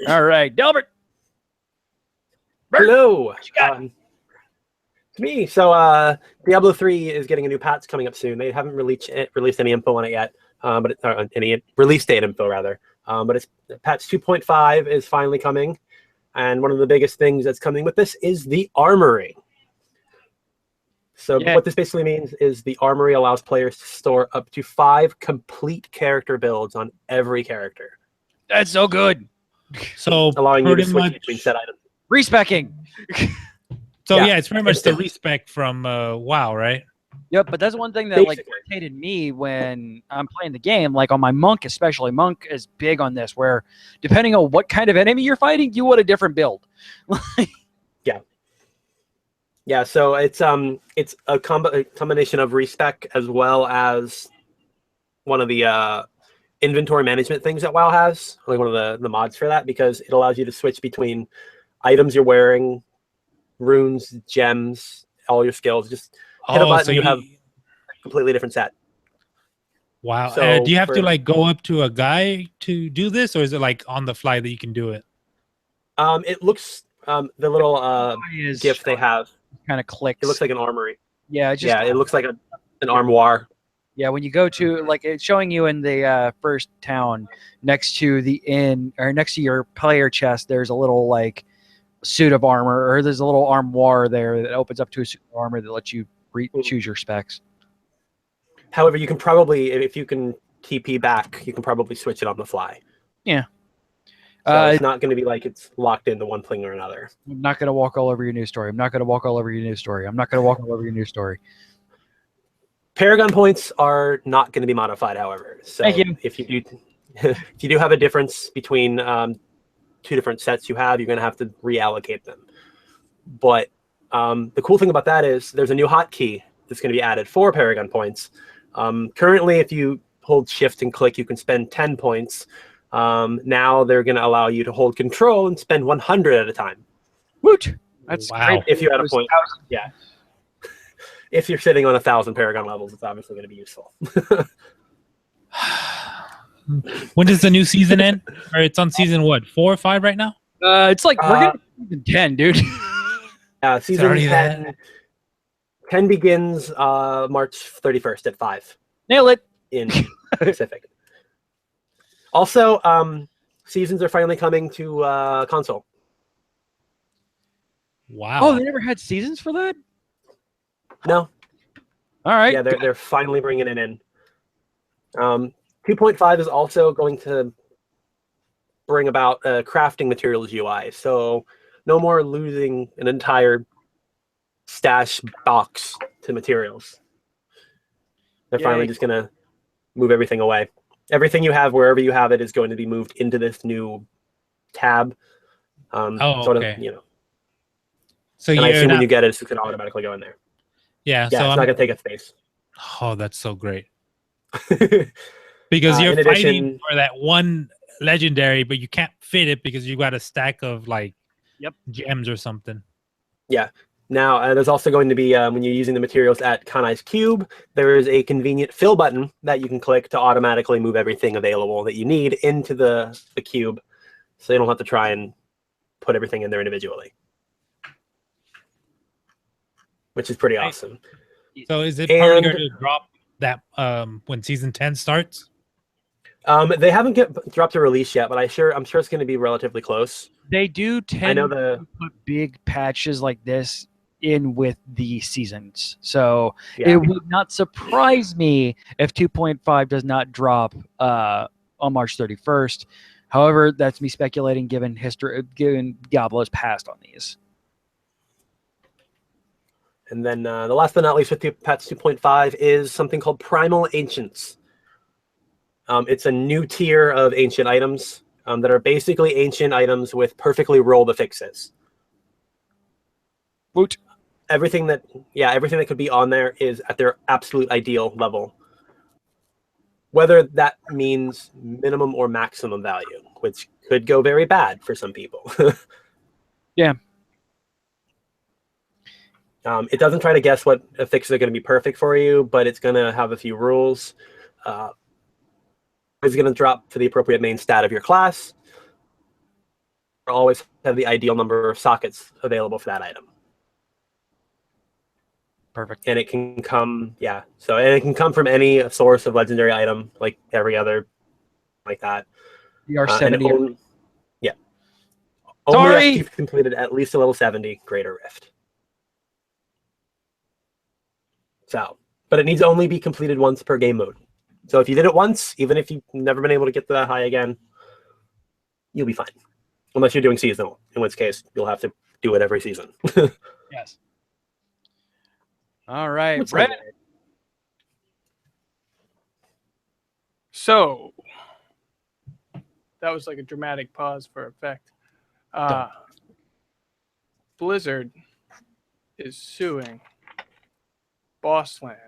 All right, Delbert. Hello. What you got? It's me. So Diablo 3 is getting a new patch coming up soon. They haven't released any info on it yet, or any release date info rather. But it's patch 2.5 is finally coming, and one of the biggest things that's coming with this is the armory. So what this basically means is the armory allows players to store up to 5 complete character builds on every character. That's so good. So allowing you to switch between set items. Respecking. So yeah, it's pretty much the respec from WoW, right? Yep, but that's one thing that like irritated me when I'm playing the game. Like on my monk, especially, monk is big on this. Where depending on what kind of enemy you're fighting, you want a different build. Yeah. So it's a combination of respec as well as one of the inventory management things that WoW has, like one of the mods for that, because it allows you to switch between items you're wearing, runes, gems, all your skills. Just hit a button, so you have a completely different set. Wow. So do you have to like go up to a guy to do this, or is it like on the fly that you can do it? It looks the little GIF they have kind of clicks. It looks like an armory. Yeah, it looks like an armoire. Yeah, when you go to, like, it's showing you in the first town next to the inn, or next to your player chest, there's a little, like, suit of armor, or there's a little armoire there that opens up to a suit of armor that lets you choose your specs. However, you can probably, if you can TP back, you can probably switch it on the fly. Yeah. So it's not going to be like it's locked into one thing or another. I'm not going to walk all over your news story. I'm not going to walk all over your news story. I'm not going to walk all over your news story. Paragon points are not going to be modified, however. So Thank you. If you do have a difference between 2 different sets you have, you're going to have to reallocate them. But the cool thing about that is there's a new hotkey that's going to be added for Paragon points. Currently, if you hold Shift and click, you can spend 10 points. Now they're going to allow you to hold Control and spend 100 at a time. Woot! That's great. If you had a point, yeah. If you're sitting on 1,000 Paragon levels, it's obviously going to be useful. When does the new season end? Or it's on season what, 4 or 5 right now? It's like we're getting season 10, dude. Season 10 begins March 31st at 5. Nail it. In Pacific. Also, seasons are finally coming to console. Wow. Oh, they never had seasons for that? No. All right. Yeah, they're finally bringing it in. 2.5 is also going to bring about a crafting materials UI. So no more losing an entire stash box to materials. They're finally just going to move everything away. Everything you have, wherever you have it, is going to be moved into this new tab. Sort okay. of, you know. So And I you're assume when not, you get it, it's going to automatically go in there. yeah. Yeah, So it's I'm. not going to take up space. Oh, that's so great because you're In fighting addition, for that one legendary, but you can't fit it because you got a stack of like Yep. gems or something. yeah. Now, there's also going to be, when you're using the materials at Kanai's Cube, there is a convenient fill button that you can click to automatically move everything available that you need into the cube, so you don't have to try and put everything in there individually, which is pretty awesome. So is it probably And going to drop that when season 10 starts? they haven't dropped a release yet, but I'm sure it's going to be relatively close. They do I know tend the to put big patches like this in with the seasons. So yeah. it would not surprise me if 2.5 does not drop on March 31st. However, that's me speculating given Diablo's past on these. And then the last but not least with the patch 2.5 is something called Primal Ancients. It's a new tier of ancient items that are basically ancient items with perfectly rolled affixes. Woot. Everything that could be on there is at their absolute ideal level. Whether that means minimum or maximum value, which could go very bad for some people. Yeah. It doesn't try to guess what affixes are going to be perfect for you, but it's going to have a few rules. It's going to drop for the appropriate main stat of your class. Always have the ideal number of sockets available for that item. Perfect. And it can come, and it can come from any source of legendary item, like every other, like that. The R70. Only Sorry! after you've completed at least a level 70 Greater Rift. So, but it needs to only be completed once per game mode. So if you did it once, even if you've never been able to get to that high again, you'll be fine. Unless you're doing seasonal, in which case you'll have to do it every season. Yes. All right, Which Brett. So that was like a dramatic pause for effect. Blizzard is suing Bossland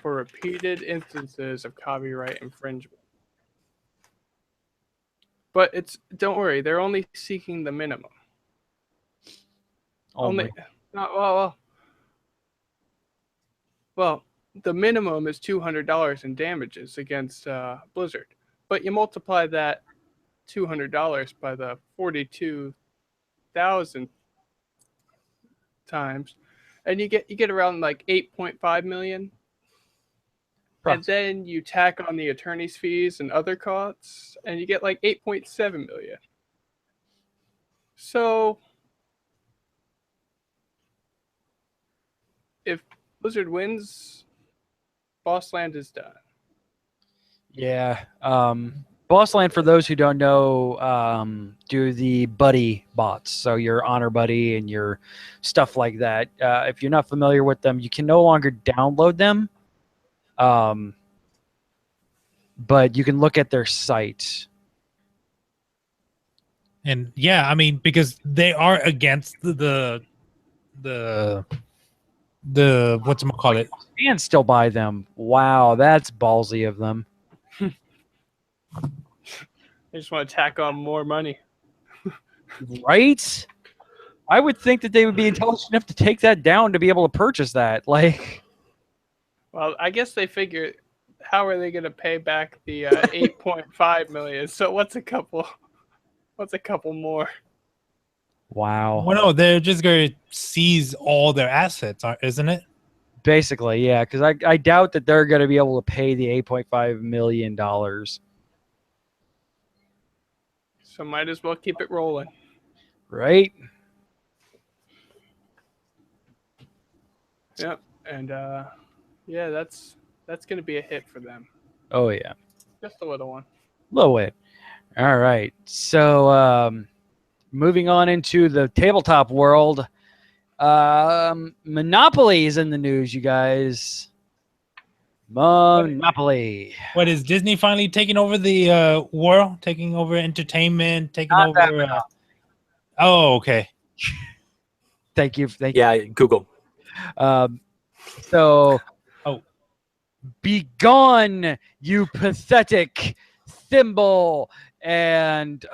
for repeated instances of copyright infringement. But don't worry, they're only seeking the minimum. Well, the minimum is $200 in damages against Blizzard, but you multiply that $200 by the 42,000 times, and you get around like 8.5 million. And then you tack on the attorney's fees and other costs, and you get like 8.7 million. So if Blizzard wins, Bossland is done. Yeah. Bossland, for those who don't know, do the buddy bots. So your honor buddy and your stuff like that. If you're not familiar with them, you can no longer download them. But you can look at their site. And yeah, I mean, because they are against the whatchamacallit. And still buy them. Wow, that's ballsy of them. They just want to tack on more money. Right? I would think that they would be intelligent enough to take that down to be able to purchase that. Like, well, I guess they figure, how are they going to pay back the 8.5 million? So what's a couple more? wow. Well, no, they're just going to seize all their assets, isn't it? Basically, yeah, because I doubt that they're going to be able to pay the $8.5 million. So might as well keep it rolling. Right? Yep. And yeah, that's going to be a hit for them. Oh, yeah. Just a little one. Little bit. All right. So moving on into the tabletop world. Monopoly is in the news, you guys. Monopoly. What is Disney finally taking over the world, taking over entertainment, taking Not that over? Oh, okay. Thank you. Yeah, Google. So, Oh. be gone, you pathetic thimble and You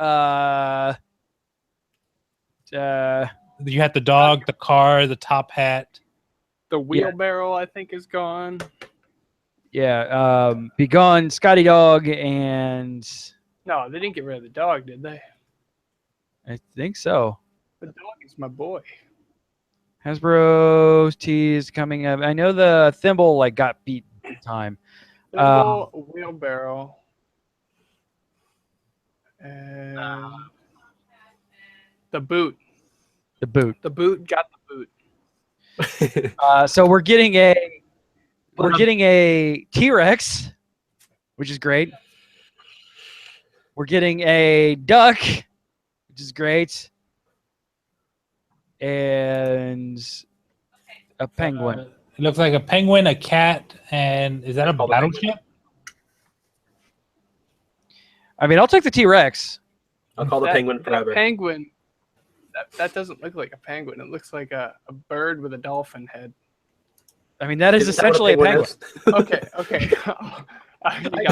had the dog, the car, the top hat. The wheelbarrow, I think, is gone. be gone, Scotty Dog, and No, they didn't get rid of the dog, did they? I think so. The dog is my boy. Hasbro's tease coming up. I know the thimble like got beat big time. Thimble, wheelbarrow, and the boot. The boot. The boot got the boot. So we're getting a T-Rex, which is great. We're getting a duck, which is great, and a penguin. It looks like a penguin, a cat, and is that a battleship? I mean, I'll take the T-Rex. I'll call the penguin forever. That penguin. That doesn't look like a penguin. It looks like a bird with a dolphin head. I mean, that is Isn't that what essentially a penguin. is? Okay.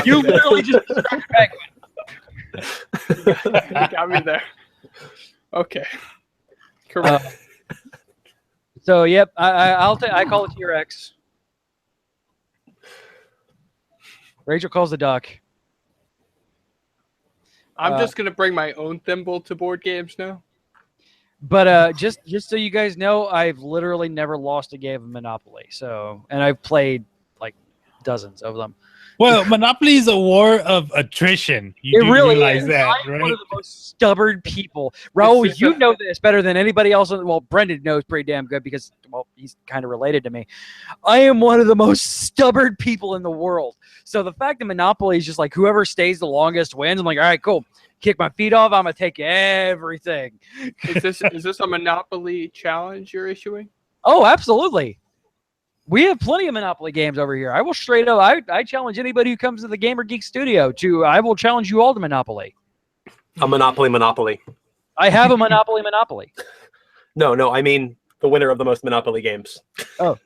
You literally just described a penguin. You got me there. Okay. Correct. So, yep, I call it T-Rex. Rachel calls the duck. I'm just gonna bring my own thimble to board games now. But just so you guys know, I've literally never lost a game of Monopoly. So, and I've played like dozens of them. Well, Monopoly is a war of attrition. You do really realize is. that, I'm right? one of the most stubborn people. Raul, you know this better than anybody else. Well, Brendan knows pretty damn good because, well, he's kind of related to me. I am one of the most stubborn people in the world. So the fact that Monopoly is just like whoever stays the longest wins, I'm like, all right, cool. Kick my feet off. I'm gonna take everything. Is this a Monopoly challenge you're issuing? Oh, absolutely. We have plenty of Monopoly games over here. I will straight up. I challenge anybody who comes to the Gamer Geek studio to. I will challenge you all to Monopoly. A Monopoly. I have a Monopoly. No. I mean the winner of the most Monopoly games. Oh.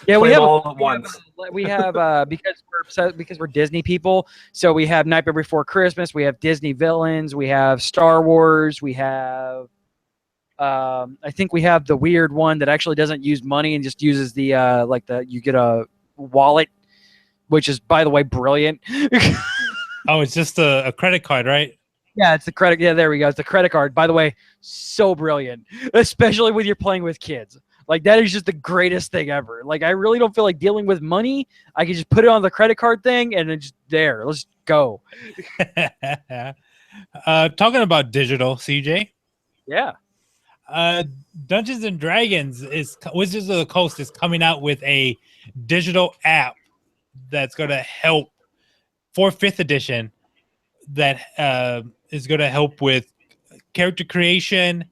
Yeah, Play we have them all at once. We have because we're Disney people, so we have Nightmare Before Christmas. We have Disney villains. We have Star Wars. We have, I think we have the weird one that actually doesn't use money and just uses the you get a wallet, which is, by the way, brilliant. Oh, it's just a credit card, right? Yeah, it's the credit. Yeah, there we go. It's the credit card. By the way, so brilliant, especially when you're playing with kids. Like, that is just the greatest thing ever. Like, I really don't feel like dealing with money. I can just put it on the credit card thing and then just there. Let's go. Talking about digital, CJ. Yeah. Dungeons and Dragons Wizards of the Coast is coming out with a digital app that's going to help for 5th edition. That is going to help with character creation,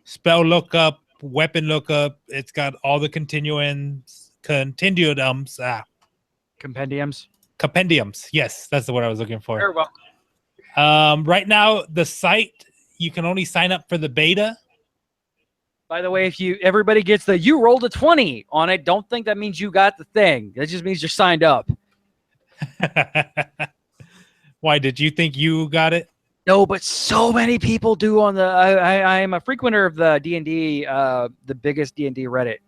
spell lookup, weapon lookup. It's got all the compendiums. Compendiums. Yes, that's the word I was looking for. Very well. Right now, the site, you can only sign up for the beta. By the way, if everybody gets the you rolled a 20 on it, don't think that means you got the thing. That just means you're signed up. Why, did you think you got it? No, but so many people do on the. I am a frequenter of the D&D, the biggest D&D Reddit,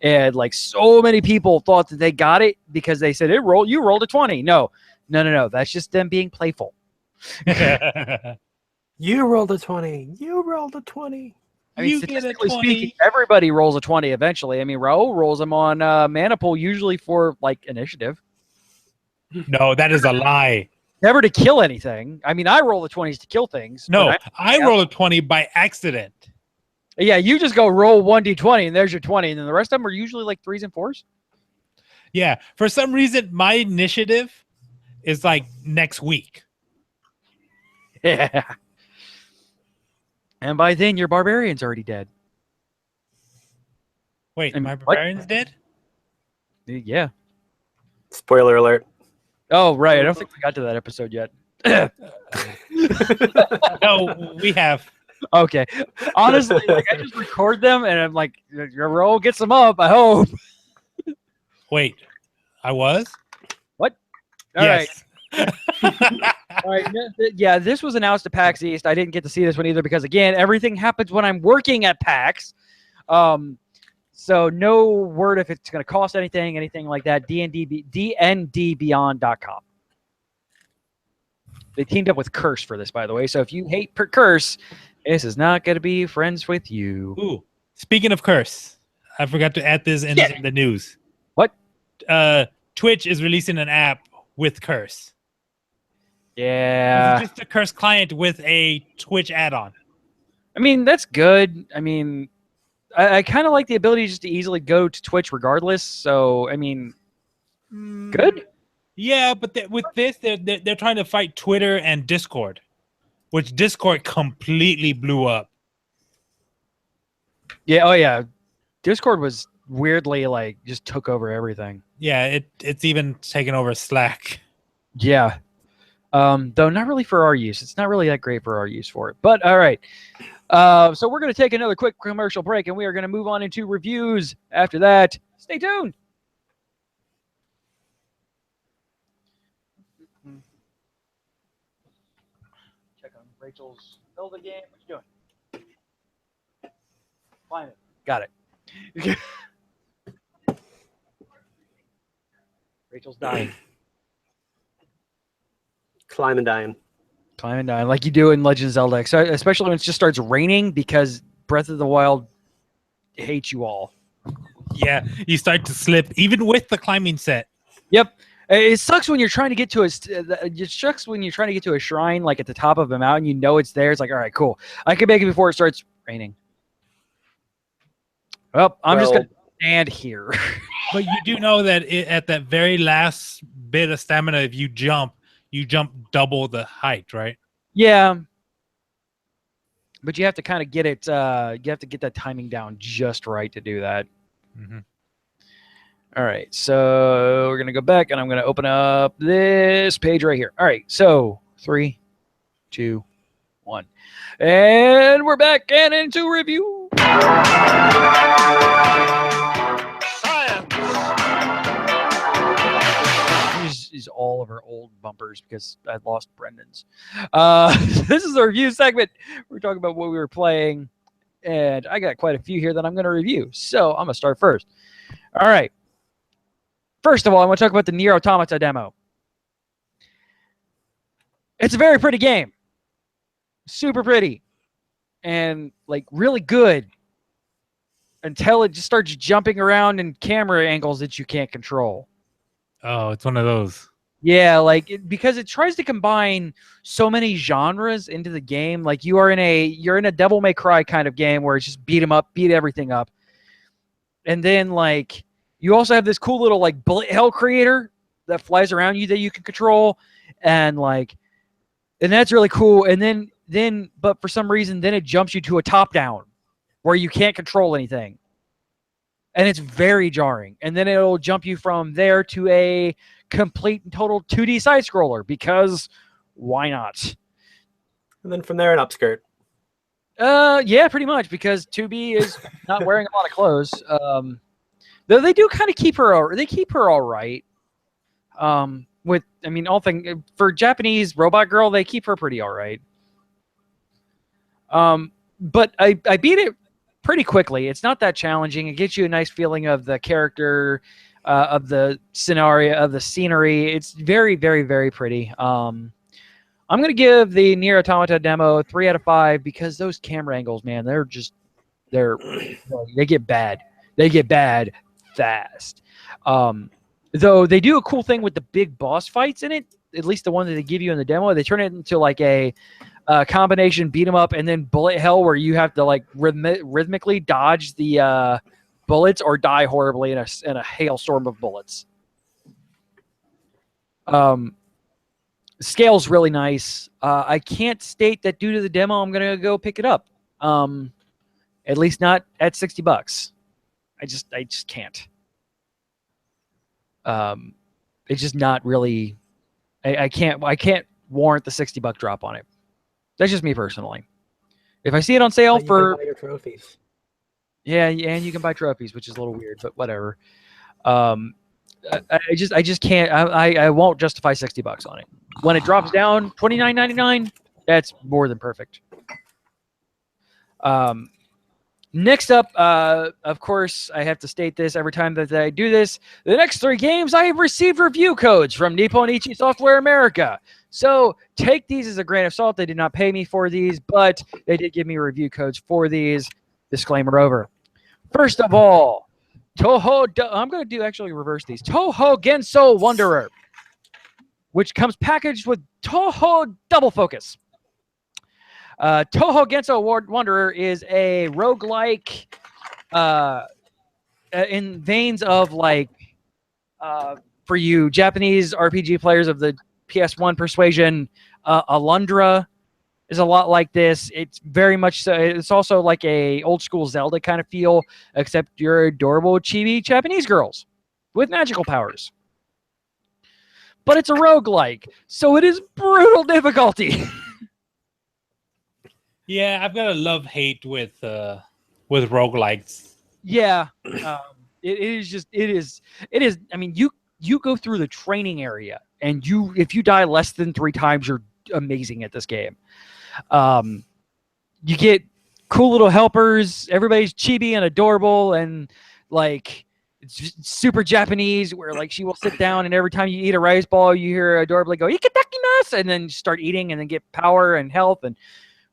and like so many people thought that they got it because they said you rolled a 20. No. That's just them being playful. You rolled a 20. You rolled a 20. I mean, statistically speaking, everybody rolls a 20 eventually. I mean, Raul rolls them on Maniple usually for like initiative. No, that is a lie. Never to kill anything. I mean, I roll the 20s to kill things. No, I roll a 20 by accident. Yeah, you just go roll 1d20 and there's your 20, and then the rest of them are usually like 3s and 4s. Yeah, for some reason, my initiative is like next week. Yeah. And by then, your barbarian's already dead. Wait, And my what? barbarian's dead? Yeah. Spoiler alert. Oh, right. I don't think we got to that episode yet. No, we have. Okay. Honestly, like I just record them and I'm like, your roll gets them up, I hope. Wait, I was? All right. yes. All right. Yeah, this was announced at PAX East. I didn't get to see this one either because, again, everything happens when I'm working at PAX. So no word if it's going to cost anything like that. DNDbeyond.com. They teamed up with Curse for this, by the way. So if you hate Curse, this is not going to be friends with you. Ooh, speaking of Curse, I forgot to add this in the news. What? Twitch is releasing an app with Curse. Yeah. It's just a Curse client with a Twitch add-on. I mean, that's good. I mean, I kind of like the ability just to easily go to Twitch regardless. So, I mean, good. Yeah, but with this, they're trying to fight Twitter and Discord, which Discord completely blew up. Yeah. Oh, yeah. Discord was weirdly like just took over everything. Yeah, it's even taken over Slack. Yeah. Though not really for our use. It's not really that great for our use for it. But all right. So we're going to take another quick commercial break, and we are going to move on into reviews after that. Stay tuned. Check on Rachel's Zelda game. What you doing? Find it. Got it. Rachel's dying. Climb and dying. Climb and dying, like you do in Legend of Zelda, so especially when it just starts raining because Breath of the Wild hates you all. Yeah, you start to slip even with the climbing set. Yep. It sucks when you're trying to get to a shrine like at the top of a mountain. You know it's there. It's like, all right, cool. I can make it before it starts raining. Well, I'm just gonna stand here. But you do know that at that very last bit of stamina, if you jump double the height, right? Yeah. But you have to kind of get it. You have to get that timing down just right to do that. Mm-hmm. All right, so we're gonna go back, and I'm gonna open up this page right here. All right, so 3, 2, 1, and we're back and into review. Science. This is all of our old bumpers because I lost Brendan's. This is a review segment. We're talking about what we were playing, and I got quite a few here that I'm going to review. So I'm going to start first. All right. First of all, I want to talk about the Nier Automata demo. It's a very pretty game. Super pretty. And, like, really good. Until it just starts jumping around in camera angles that you can't control. Oh, it's one of those. Yeah, like because it tries to combine so many genres into the game. Like you're in a Devil May Cry kind of game where it's just beat 'em up, beat everything up. And then like you also have this cool little like bullet hell creator that flies around you that you can control, and that's really cool. And then but for some reason then it jumps you to a top down where you can't control anything. And it's very jarring. And then it'll jump you from there to a complete and total 2D side scroller because why not? And then from there an upskirt. Yeah, pretty much because 2B is not wearing a lot of clothes. Though they do kind of keep her all right. For Japanese robot girl, they keep her pretty all right. But I beat it pretty quickly. It's not that challenging. It gets you a nice feeling of the character, of the scenario, of the scenery. It's very, very, very pretty. I'm going to give the Nier Automata demo 3 out of 5 because those camera angles, man, they get bad. They get bad fast. Though they do a cool thing with the big boss fights in it, at least the one that they give you in the demo. They turn it into like a combination beat 'em up and then bullet hell where you have to like rhythmically dodge the bullets or die horribly in a hailstorm of bullets. Scale's really nice. I can't state that due to the demo I'm gonna go pick it up. At least not at $60. I just can't. it's just not really. I can't warrant the $60 drop on it. That's just me personally. If I see it on sale You can for buy your trophies. yeah, and you can buy trophies, which is a little weird, but whatever. I just can't. I won't justify $60 on it. When it drops down $29.99, that's more than perfect. Next up, of course, I have to state this every time that I do this. The next 3 games, I have received review codes from Nippon Ichi Software America. So take these as a grain of salt. They did not pay me for these, but they did give me review codes for these. Disclaimer over. First of all, I'm going to do actually reverse these. Toho Genso Wanderer, which comes packaged with Toho Double Focus. Toho Genso Wanderer is a roguelike in veins of like for you Japanese RPG players of the PS1 persuasion, Alundra is a lot like this. It's very much so. It's also like a old school Zelda kind of feel, except you're adorable chibi Japanese girls with magical powers. But it's a roguelike, so it is brutal difficulty. Yeah, I've got a love-hate with roguelikes. Yeah, it is. I mean, you go through the training area, and if you die less than 3 times, you're amazing at this game. You get cool little helpers. Everybody's chibi and adorable, and like it's super Japanese. Where like she will sit down, and every time you eat a rice ball, you hear adorably go "ikitakimasu," and then start eating, and then get power and health and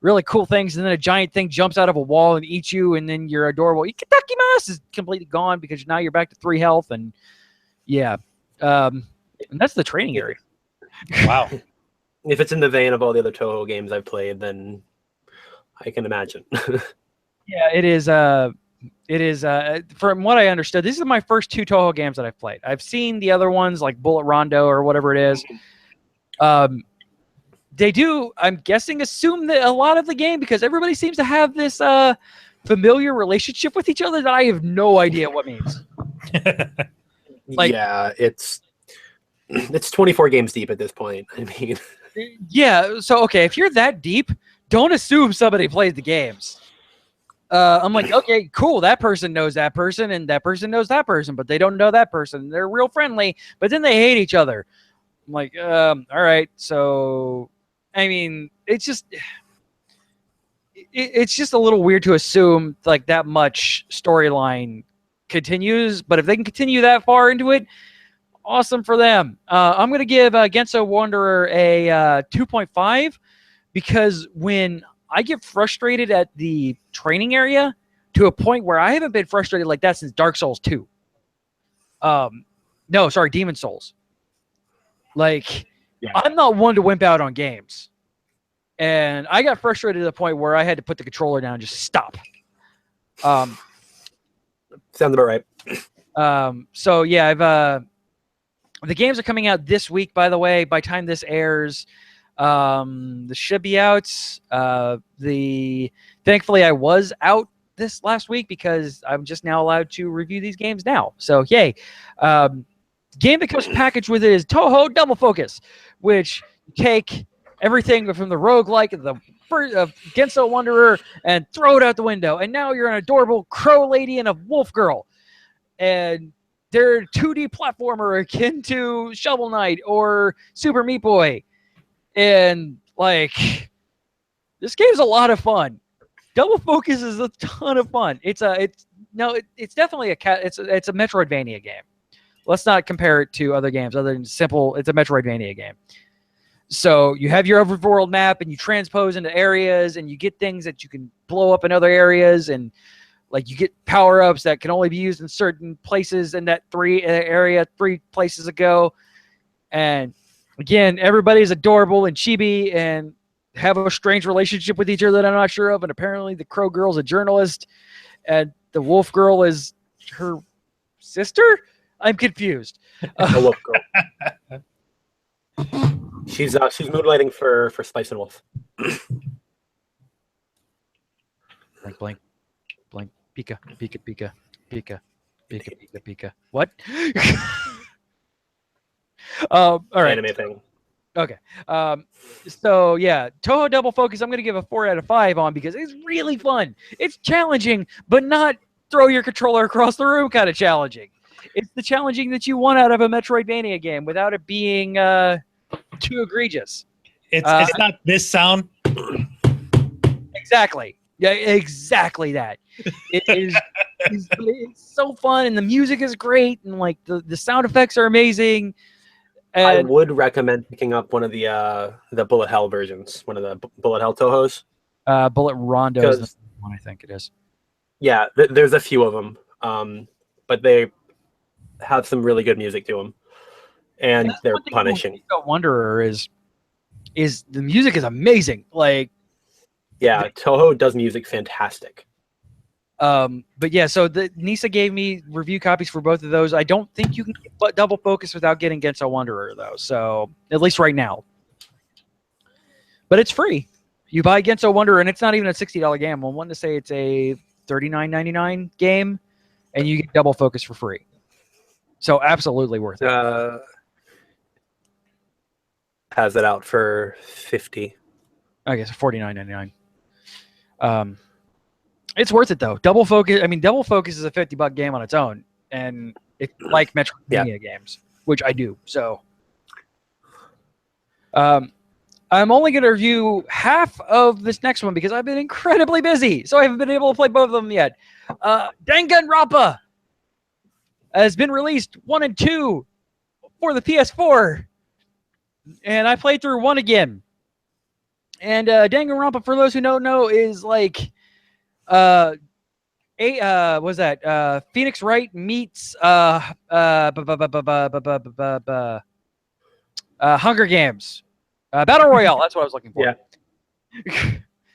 really cool things, and then a giant thing jumps out of a wall and eats you, and then your adorable ikitakimasu is completely gone because now you're back to 3 health, and yeah, and that's the training area. Wow. If it's in the vein of all the other Toho games I've played, then I can imagine. Yeah, it is. It is. From what I understood, these are my first 2 Toho games that I've played. I've seen the other ones like Bullet Rondo or whatever it is. They do, I'm guessing, assume that a lot of the game, because everybody seems to have this familiar relationship with each other that I have no idea what means. Like, yeah, it's 24 games deep at this point. I mean, yeah. So okay, if you're that deep, don't assume somebody played the games. I'm like, okay, cool. That person knows that person, and that person knows that person, but they don't know that person. They're real friendly, but then they hate each other. I'm like, all right. So, I mean, it's just a little weird to assume like that much storyline continues. But if they can continue that far into it, awesome for them. I'm going to give Genso Wanderer a 2.5 because when I get frustrated at the training area to a point where I haven't been frustrated like that since Dark Souls 2. No, sorry, Demon Souls. Like, yeah. I'm not one to wimp out on games. And I got frustrated to the point where I had to put the controller down and just stop. Sounds about right. So, yeah, the games are coming out this week, by the way. By the time this airs, they should be out. Thankfully, I was out this last week because I'm just now allowed to review these games now. So, yay. Game that comes packaged with it is Toho Double Focus, which you take everything from the roguelike of the Genso Wanderer and throw it out the window. And now you're an adorable crow lady and a wolf girl. And they're a 2D platformer akin to Shovel Knight or Super Meat Boy. And, like, this game's a lot of fun. Double Focus is a ton of fun. It's definitely a Metroidvania game. Let's not compare it to other games other than simple. It's a Metroidvania game. So you have your overworld map and you transpose into areas and you get things that you can blow up in other areas, and like you get power-ups that can only be used in certain places in that 3 places ago. And again, everybody's adorable and chibi and have a strange relationship with each other that I'm not sure of. And apparently the crow girl's a journalist and the wolf girl is her sister. I'm confused. The wolf girl. She's moonlighting for Spice and Wolf. Blank, blank, blank. Pika, pika, pika, pika, pika, pika, pika. What? All right. anime thing. Okay. So yeah, Toho Double Focus, I'm going to give a 4 out of 5 on because it's really fun. It's challenging, but not throw your controller across the room kind of challenging. It's the challenging that you want out of a Metroidvania game without it being too egregious. It's not this sound. Exactly. Yeah, exactly that. It is. It's so fun, and the music is great, and like the sound effects are amazing. I And would recommend picking up one of the Bullet Hell versions, one of the Bullet Hell Tohos. Bullet Rondo is the one, I think it is. Yeah, there's a few of them, but they have some really good music to them, and they're punishing. Wanderer is the music is amazing. Like, yeah, Toho does music fantastic. But yeah, so Nisa gave me review copies for both of those. I don't think you can get Double Focus without getting Genso Wanderer though. So at least right now, but it's free. You buy Genso Wanderer, and it's not even a $60 game. I want to say it's a $39.99 game, and you get Double Focus for free. So absolutely worth it. Has it out for $50. I guess $49.99. It's worth it though. Double Focus. I mean, Double Focus is a $50 game on its own, and it's like Metroidvania games, which I do. So, I'm only going to review half of this next one because I've been incredibly busy, so I haven't been able to play both of them yet. Danganronpa has been released 1 and 2 for the PS4, and I played through 1 again. And Danganronpa, for those who don't know, is like Phoenix Wright meets Hunger Games. Battle Royale, that's what I was looking for. Yeah.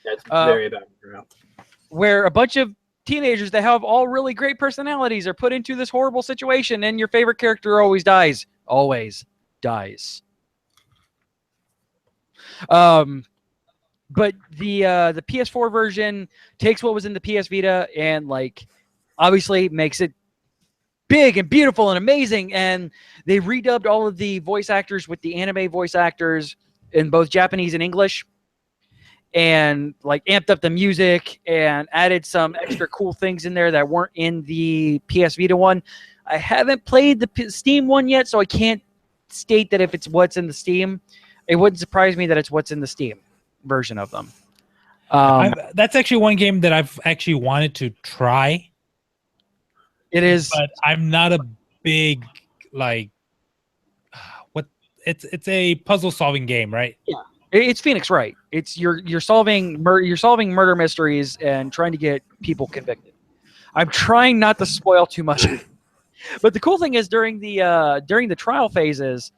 It's very bad. Where a bunch of teenagers that have all really great personalities are put into this horrible situation, and your favorite character always dies. Always dies. But the PS4 version takes what was in the PS Vita and like obviously makes it big and beautiful and amazing. And they redubbed all of the voice actors with the anime voice actors in both Japanese and English, and like amped up the music and added some extra cool things in there that weren't in the PS Vita one. I haven't played the Steam one yet, so I can't state that if it's what's in the Steam. It wouldn't surprise me that it's what's in the Steam version of them. That's actually one game that I've actually wanted to try. It is, but I'm not a big like it's a puzzle solving game, right? Yeah, it's Phoenix Wright. It's you're solving murder mysteries and trying to get people convicted. I'm trying not to spoil too much, but the cool thing is during the trial phases,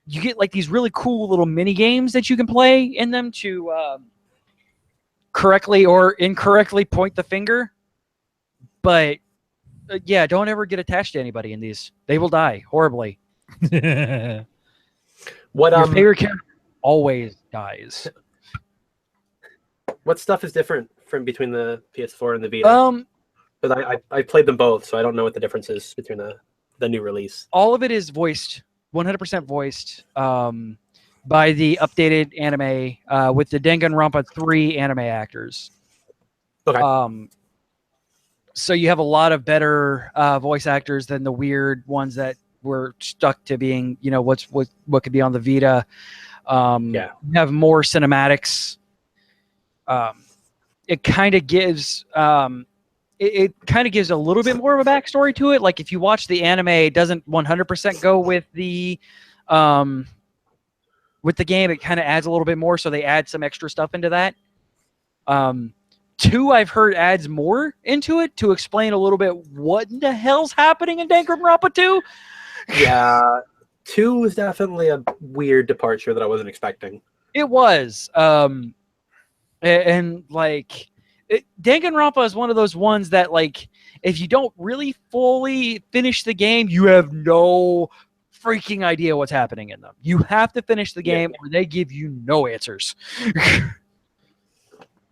you get like these really cool little mini games that you can play in them to correctly or incorrectly point the finger. But yeah, don't ever get attached to anybody in these. They will die horribly. What your favorite character always dies. What stuff is different from between the PS4 and the Vita? Because I played them both, so I don't know what the difference is between the new release. All of it is voiced, 100% voiced by the updated anime with the Danganronpa 3 anime actors. Okay. So you have a lot of better voice actors than the weird ones that were stuck to being, what could be on the Vita. You have more cinematics. It kind of gives it kind of gives a little bit more of a backstory to it. Like if you watch the anime, it doesn't 100% go with the game. It kind of adds a little bit more, so they add some extra stuff into that. 2, I've heard adds more into it to explain a little bit what the hell's happening in Danganronpa 2. Yeah, 2 was definitely a weird departure that I wasn't expecting. It was, and like Danganronpa is one of those ones that like if you don't really fully finish the game, you have no freaking idea what's happening in them. You have to finish the game or they give you no answers.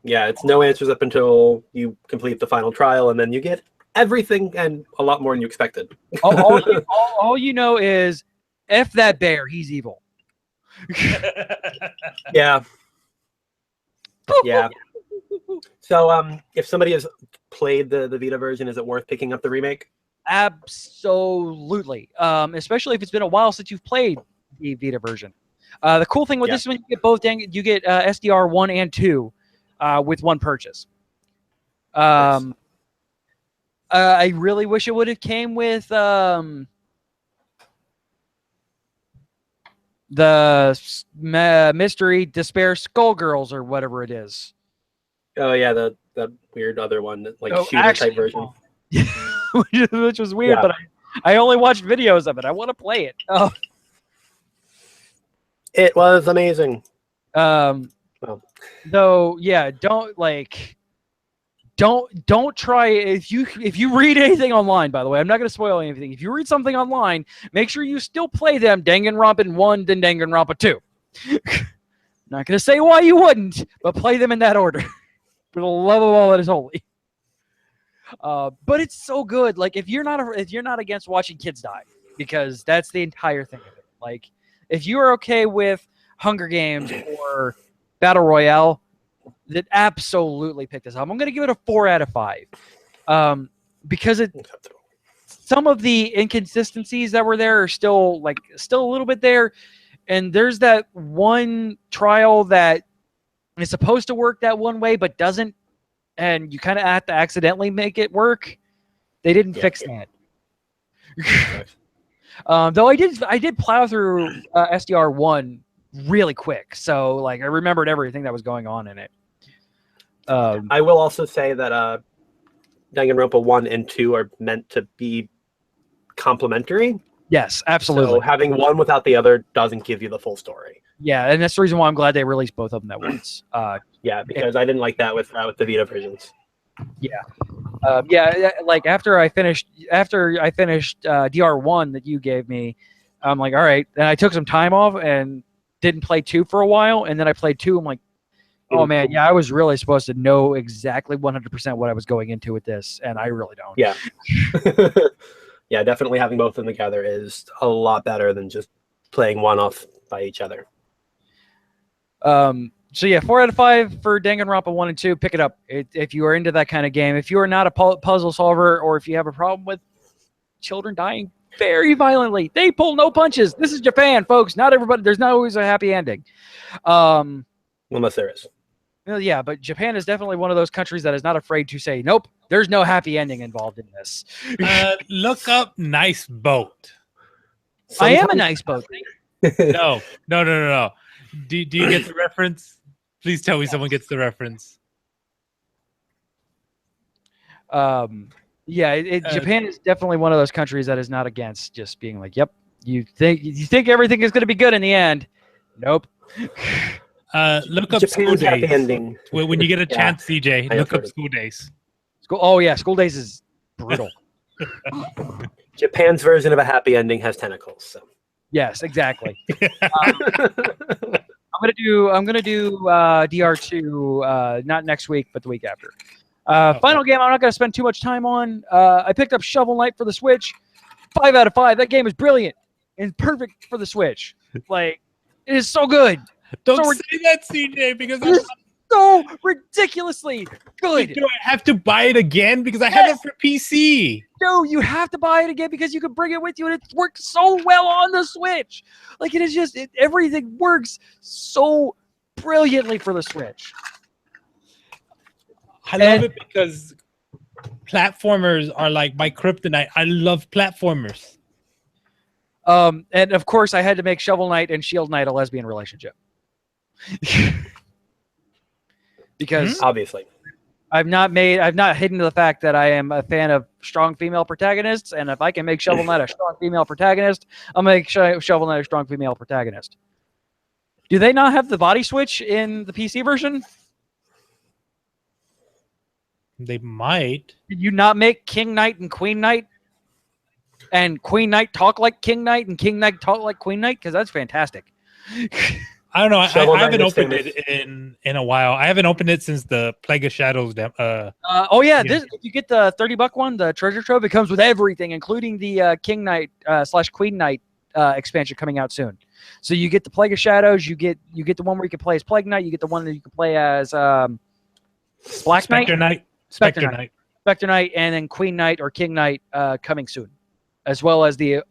Yeah, it's no answers up until you complete the final trial, and then you get everything and a lot more than you expected. all you know is F that bear, he's evil. Yeah. Yeah. So, if somebody has played the Vita version, is it worth picking up the remake? Absolutely. Especially if it's been a while since you've played the Vita version. The cool thing with this one, you get both. You get SDR 1 and 2 with one purchase. I really wish it would have came with the Mystery Despair Skullgirls or whatever it is. Oh yeah, the weird other one, like shooter actually, type version. which was weird, Yeah. but I only watched videos of it. I want to play it. Oh. It was amazing. Though, yeah, don't try if you read anything online. By the way, I'm not going to spoil anything. If you read something online, make sure you still play them Danganronpa 1, then Danganronpa 2. Not going to say why you wouldn't, but play them in that order. For the love of all that is holy. But it's so good. Like if you're not against watching kids die, because that's the entire thing of it. Like if you are okay with Hunger Games or Battle Royale, then absolutely pick this up. I'm going to give it a 4 out of 5, because some of the inconsistencies that were there are still a little bit there, and there's that one trial that is supposed to work that one way but doesn't, and you kind of have to accidentally make it work. They didn't fix that. Though I did plow through SDR 1 really quick, so like I remembered everything that was going on in it. I will also say that Danganronpa 1 and 2 are meant to be complementary. Yes, absolutely. So having one without the other doesn't give you the full story. Yeah, and that's the reason why I'm glad they released both of them at once. Yeah, because I didn't like that with the Vita versions. Like after I finished DR1 that you gave me, I'm like, all right. Then I took some time off and didn't play 2 for a while, and then I played 2. I'm like, oh man, yeah, I was really supposed to know exactly 100% what I was going into with this, and I really don't. Yeah. Yeah, definitely having both of them together is a lot better than just playing one off by each other. So yeah, 4 out of 5 for Danganronpa 1 and 2. Pick it up if you are into that kind of game. If you are not a puzzle solver, or if you have a problem with children dying very violently, they pull no punches. This is Japan, folks. Not everybody. There's not always a happy ending. Unless there is. Well, yeah, but Japan is definitely one of those countries that is not afraid to say, nope, there's no happy ending involved in this. Look up Nice Boat. I am a nice boat. No. Do you get the reference? Please tell me someone gets the reference. Japan is definitely one of those countries that is not against just being like, yep, you think everything is going to be good in the end. Nope. Look up Japan's School happy Days. ending. When you get a chance, CJ, look up heard it. School Days. School Days is brutal. Japan's version of a happy ending has tentacles. So. Yes, exactly. I'm gonna do DR2 not next week, but the week after. Final game I'm not gonna spend too much time on. I picked up Shovel Knight for the Switch. 5 out of 5. That game is brilliant and perfect for the Switch. Like, it is so good. Don't say that, CJ, because It is so ridiculously good. do I have to buy it again because I have it for PC? No, you have to buy it again because you can bring it with you, and it works so well on the Switch. Like, it is just everything works so brilliantly for the Switch. I love it because platformers are like my kryptonite. I love platformers. And of course, I had to make Shovel Knight and Shield Knight a lesbian relationship. Because obviously I've not hidden the fact that I am a fan of strong female protagonists, and if I can make Shovel Knight a strong female protagonist, I'll make Shovel Knight a strong female protagonist. Do they not have the body switch in the PC version? They might. Did you not make King Knight and Queen Knight? And Queen Knight talk like King Knight and King Knight talk like Queen Knight? Because that's fantastic. I don't know. I haven't opened famous. it in a while. I haven't opened it since the Plague of Shadows. If you get the $30 one, the treasure trove, it comes with everything, including the King Knight / Queen Knight expansion coming out soon. So you get the Plague of Shadows, you get the one where you can play as Plague Knight, you get the one that you can play as Black Spectre Knight, Knight. Spectre Knight, and then Queen Knight or King Knight coming soon, as well as the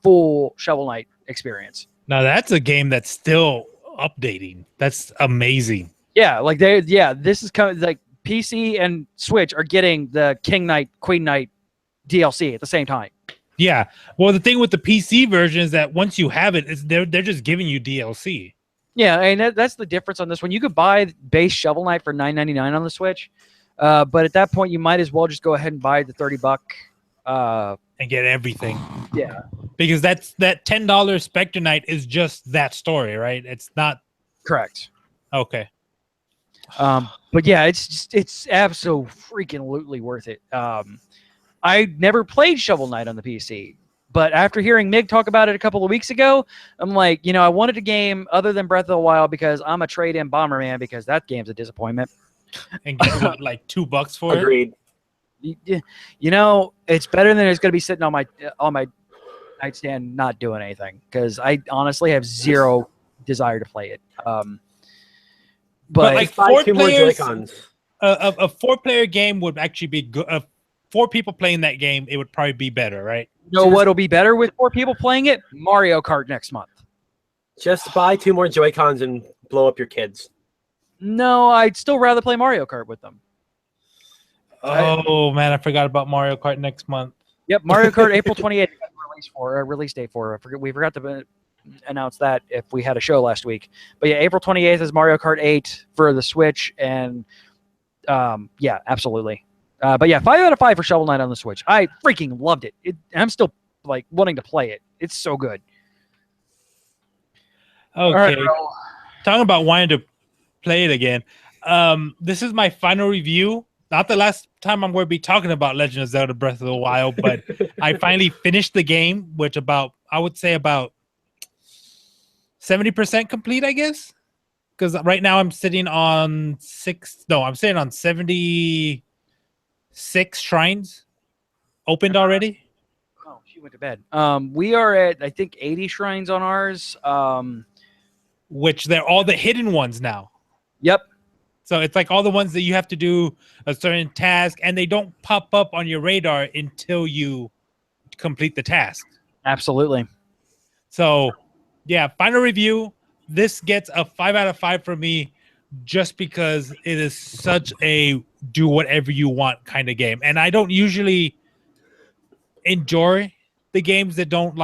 full Shovel Knight experience. Now that's a game that's still updating. That's amazing. Yeah, like this is coming. Like PC and Switch are getting the King Knight, Queen Knight DLC at the same time. Yeah. Well, the thing with the PC version is that once you have it, they're just giving you DLC. Yeah, and that's the difference on this one. You could buy base Shovel Knight for $9.99 on the Switch, but at that point, you might as well just go ahead and buy the $30 and get everything. Yeah, because that $10 Spectre Knight is just that story, right? It's not correct. Okay. But yeah, it's absolutely freaking worth it. I never played Shovel Knight on the PC, but after hearing Mig talk about it a couple of weeks ago, I'm like, I wanted a game other than Breath of the Wild because I'm a trade-in Bomberman because that game's a disappointment. And get what, like $2 for Agreed. it? It's better than it's going to be sitting on my nightstand not doing anything because I honestly have zero desire to play it. But like buy 2 more Joy-Cons. A 4-player game would actually be good. 4 people playing that game, it would probably be better, right? You know what'll be better with 4 people playing it? Mario Kart next month. Just buy 2 more Joy-Cons and blow up your kids. No, I'd still rather play Mario Kart with them. Oh man, I forgot about Mario Kart next month. Yep, Mario Kart April 28th release date for. We forgot to announce that if we had a show last week. But yeah, April 28th is Mario Kart 8 for the Switch, and yeah, absolutely. But yeah, 5 out of 5 for Shovel Knight on the Switch. I freaking loved it. I'm still like wanting to play it. It's so good. Okay, talking about wanting to play it again. This is my final review. Not the last time I'm going to be talking about Legend of Zelda Breath of the Wild, but I finally finished the game, which I would say about 70% complete, I guess. Because right now I'm sitting on 76 shrines opened already. Oh, she went to bed. We are at, I think, 80 shrines on ours. Which they're all the hidden ones now. Yep. So it's like all the ones that you have to do a certain task, and they don't pop up on your radar until you complete the task. Absolutely. So, yeah, final review. This gets a 5 out of 5 for me just because it is such a do whatever you want kind of game. And I don't usually enjoy the games that don't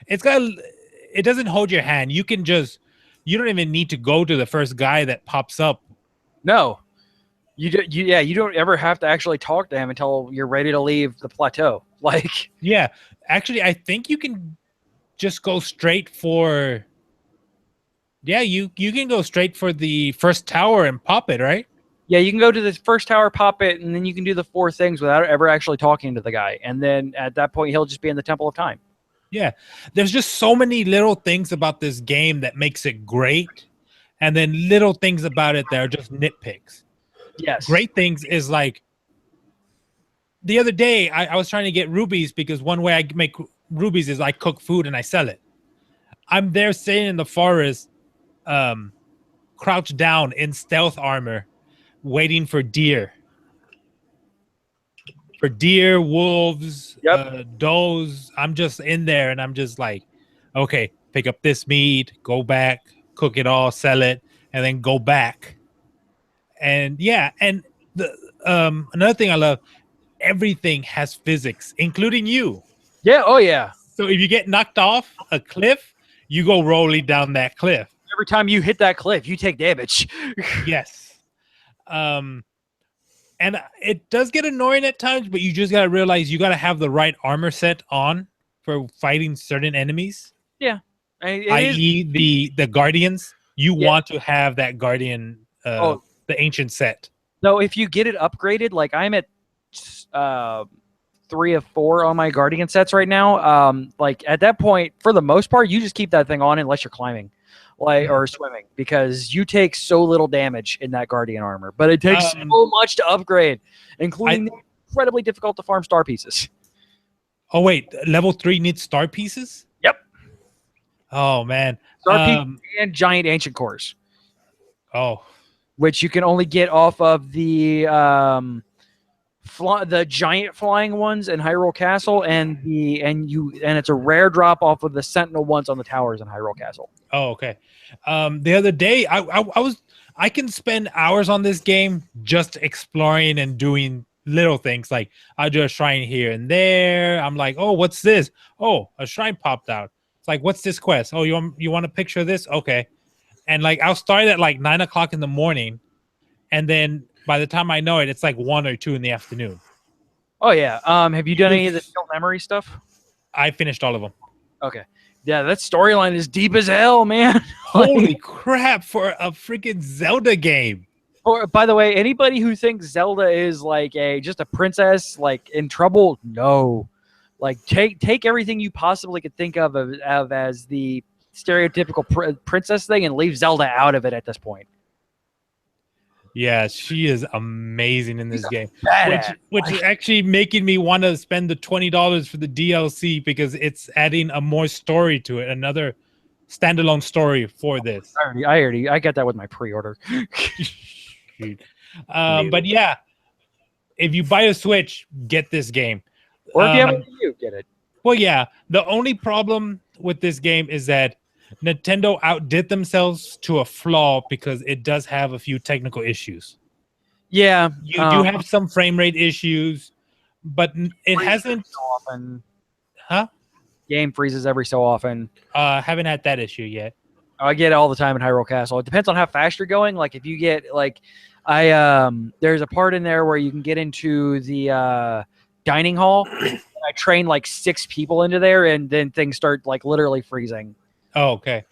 it doesn't hold your hand. You don't even need to go to the first guy that pops up. No. You don't ever have to actually talk to him until you're ready to leave the plateau. Yeah, actually, I think you can just go straight for. Yeah, you can go straight for the first tower and pop it, right? Yeah, you can go to the first tower, pop it, and then you can do the 4 things without ever actually talking to the guy. And then at that point, he'll just be in the Temple of Time. Yeah, there's just so many little things about this game that makes it great, and then little things about it that are just nitpicks. Yes. Great things is like the other day I was trying to get rubies because one way I make rubies is I cook food and I sell it. I'm there sitting in the forest, crouched down in stealth armor, waiting for deer. For deer, wolves, does. I'm just in there and I'm just like, okay, pick up this meat, go back, cook it all, sell it, and then go back. And yeah, and the another thing I love, everything has physics, including you. Yeah, oh yeah. So if you get knocked off a cliff, you go rolling down that cliff. Every time you hit that cliff, you take damage. Yes. And it does get annoying at times, but you just got to realize you got to have the right armor set on for fighting certain enemies. Yeah. I.e. the guardians. You want to have that guardian, the ancient set. No, if you get it upgraded, like I'm at 3 of 4 on my guardian sets right now. Like at that point, for the most part, you just keep that thing on unless you're climbing. Or swimming, because you take so little damage in that guardian armor, but it takes so much to upgrade, including the incredibly difficult to farm star pieces. Oh wait, level 3 needs star pieces. Yep. Oh man. Star Peak and giant ancient cores, Oh. which you can only get off of the the giant flying ones in Hyrule Castle, and it's a rare drop off of the Sentinel ones on the towers in Hyrule Castle. Oh, okay. The other day, I can spend hours on this game just exploring and doing little things. Like I do a shrine here and there. I'm like, oh, what's this? Oh, a shrine popped out. It's like, what's this quest? Oh, you want a picture of this? Okay. And like I'll start at like 9 o'clock in the morning, and then by the time I know it, it's like 1 or 2 in the afternoon. Oh yeah. Have you done any of the Still Memory stuff? I finished all of them. Okay. Yeah, that storyline is deep as hell, man. Holy crap for a freaking Zelda game. Or, by the way, anybody who thinks Zelda is like just a princess like in trouble, no. Like take everything you possibly could think of as the stereotypical princess thing and leave Zelda out of it at this point. Yeah, she is amazing in this game. Badass. Which is actually making me want to spend the $20 for the DLC because it's adding a more story to it, another standalone story for this. I got that with my pre-order. But yeah, if you buy a Switch, get this game. Or if you have a Wii U, get it. Well, yeah, the only problem with this game is that Nintendo outdid themselves to a flaw because it does have a few technical issues. Yeah, You do have some frame rate issues, but it hasn't. So often. Huh? Game freezes every so often. Haven't had that issue yet. I get it all the time in Hyrule Castle. It depends on how fast you're going. Like if you get there's a part in there where you can get into the dining hall. I train like 6 people into there, and then things start like literally freezing. Oh, okay.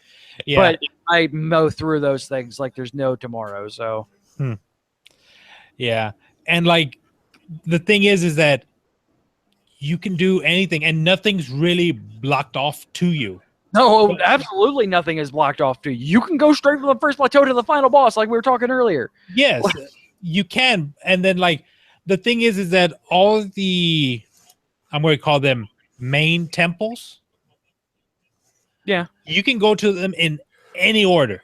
Yeah. But I mow through those things like there's no tomorrow. So. Yeah. And like the thing is that you can do anything and nothing's really blocked off to you. No, absolutely nothing is blocked off to you. You can go straight from the first plateau to the final boss like we were talking earlier. Yes, you can. And then like the thing is that all the, I'm going to call them main temples. Yeah. You can go to them in any order.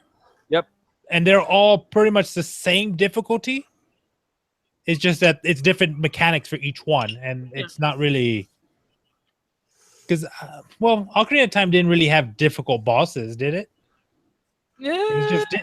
Yep. And they're all pretty much the same difficulty. It's just that it's different mechanics for each one. And it's not really... Because, Ocarina of Time didn't really have difficult bosses, did it? Yeah.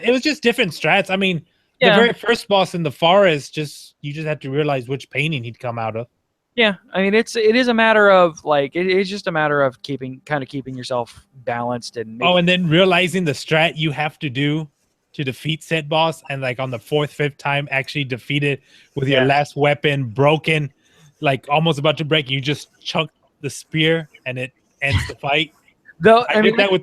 It was just different strats. I mean, the very first boss in the forest, you just had to realize which painting he'd come out of. Yeah, I mean it is a matter of like it's just a matter of keeping yourself balanced and and then realizing the strat you have to do to defeat said boss, and like on the 4th, 5th time actually defeat it with your last weapon broken, like almost about to break. You just chunk the spear and it ends the fight. Though I did that with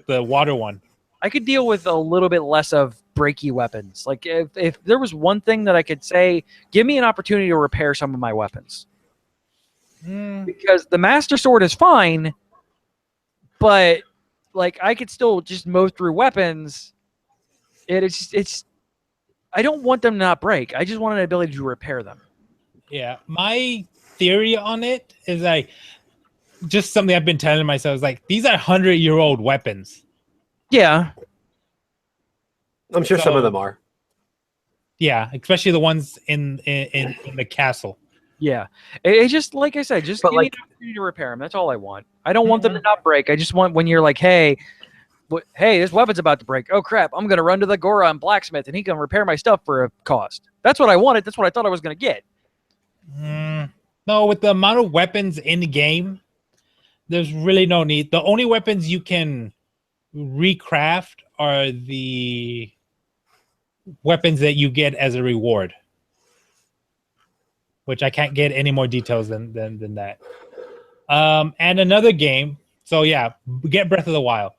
the water one. I could deal with a little bit less of breaky weapons. Like if there was one thing that I could say, give me an opportunity to repair some of my weapons. Because the Master Sword is fine, but like I could still just mow through weapons. It's I don't want them to not break. I just want an ability to repair them. Yeah, my theory on it is like just something I've been telling myself is like these are 100-year-old weapons. Yeah, I'm sure some of them are. Yeah, especially the ones in the castle. Yeah, it's just like I said, just give me an opportunity to repair them. That's all I want. I don't want them to not break. I just want when you're like, hey, this weapon's about to break. Oh crap! I'm gonna run to the Gora and blacksmith, and he can repair my stuff for a cost. That's what I wanted. That's what I thought I was gonna get. No, with the amount of weapons in the game, there's really no need. The only weapons you can recraft are the weapons that you get as a reward, which I can't get any more details than that. And another game. So yeah, get Breath of the Wild.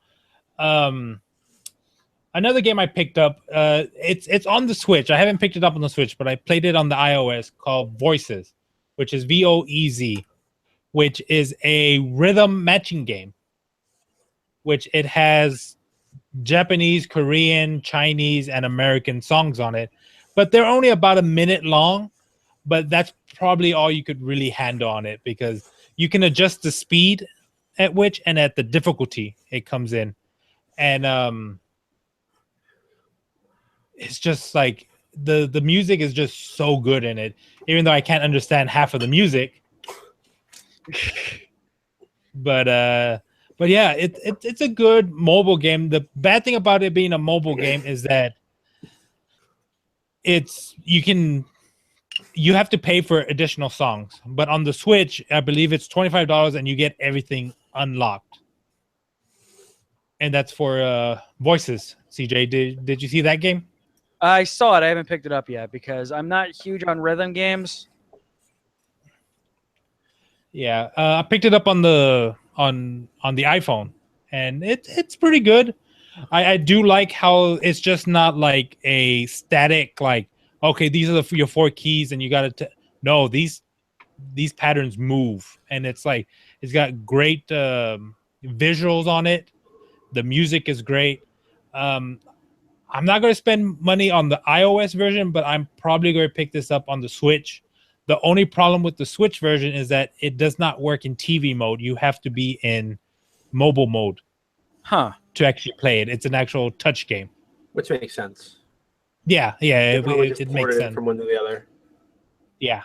Another game I picked up. It's on the Switch. I haven't picked it up on the Switch, but I played it on the iOS, called Voices, which is VOEZ, which is a rhythm matching game. Which it has Japanese, Korean, Chinese, and American songs on it, but they're only about a minute long. But that's probably all you could really handle on it because you can adjust the speed at which and at the difficulty it comes in, and it's just like the music is just so good in it, even though I can't understand half of the music. But yeah, it's a good mobile game. The bad thing about it being a mobile game is that you have to pay for additional songs. But on the Switch, I believe it's $25 and you get everything unlocked. And that's for voices. CJ, did you see that game? I saw it. I haven't picked it up yet because I'm not huge on rhythm games. Yeah, I picked it up on the iPhone, and it's pretty good. I do like how it's just not like a static, like, okay, these are your 4 keys and you got to no, these patterns move, and it's like it's got great visuals on it. The music is great. I'm not going to spend money on the iOS version, but I'm probably going to pick this up on the Switch. The only problem with the Switch version is that it does not work in TV mode. You have to be in mobile mode to actually play it. It's an actual touch game. Which makes sense. Yeah, They probably it just makes ported it sense. from one to the other. Yeah,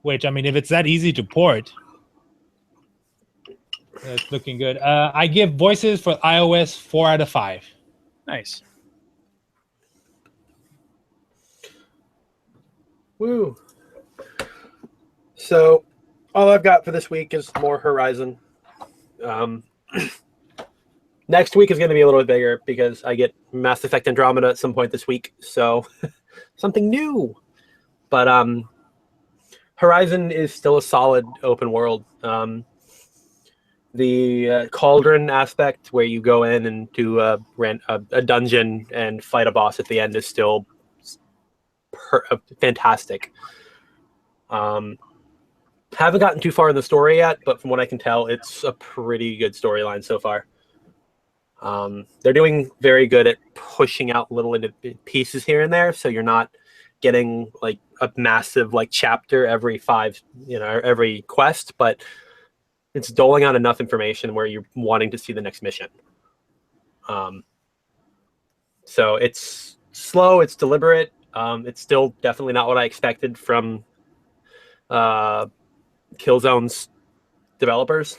which, I mean, if it's that easy to port, it's looking good. I give voices for iOS 4 out of 5. Nice. Woo. So, all I've got for this week is more Horizon. Next week is going to be a little bit bigger because I get Mass Effect Andromeda at some point this week. So, something new. But Horizon is still a solid open world. The cauldron aspect, where you go in and do a dungeon and fight a boss at the end, is still fantastic. Haven't gotten too far in the story yet, but from what I can tell, it's a pretty good storyline so far. They're doing very good at pushing out little pieces here and there, so you're not getting like a massive like chapter every every quest, but it's doling out enough information where you're wanting to see the next mission. So it's slow, it's deliberate. It's still definitely not what I expected from Killzone's developers.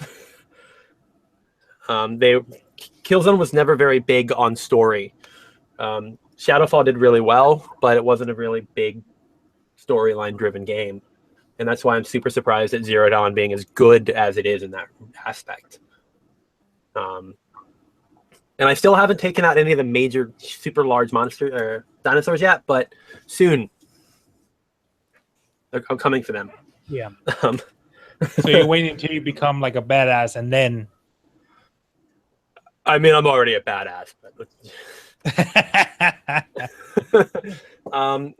Killzone was never very big on story. Shadowfall did really well, but it wasn't a really big storyline driven game. And that's why I'm super surprised at Zero Dawn being as good as it is in that aspect. And I still haven't taken out any of the major super large monsters or dinosaurs yet, but soon. I'm coming for them. Yeah. So you're waiting until you become like a badass, and then. I mean, I'm already a badass, but. No,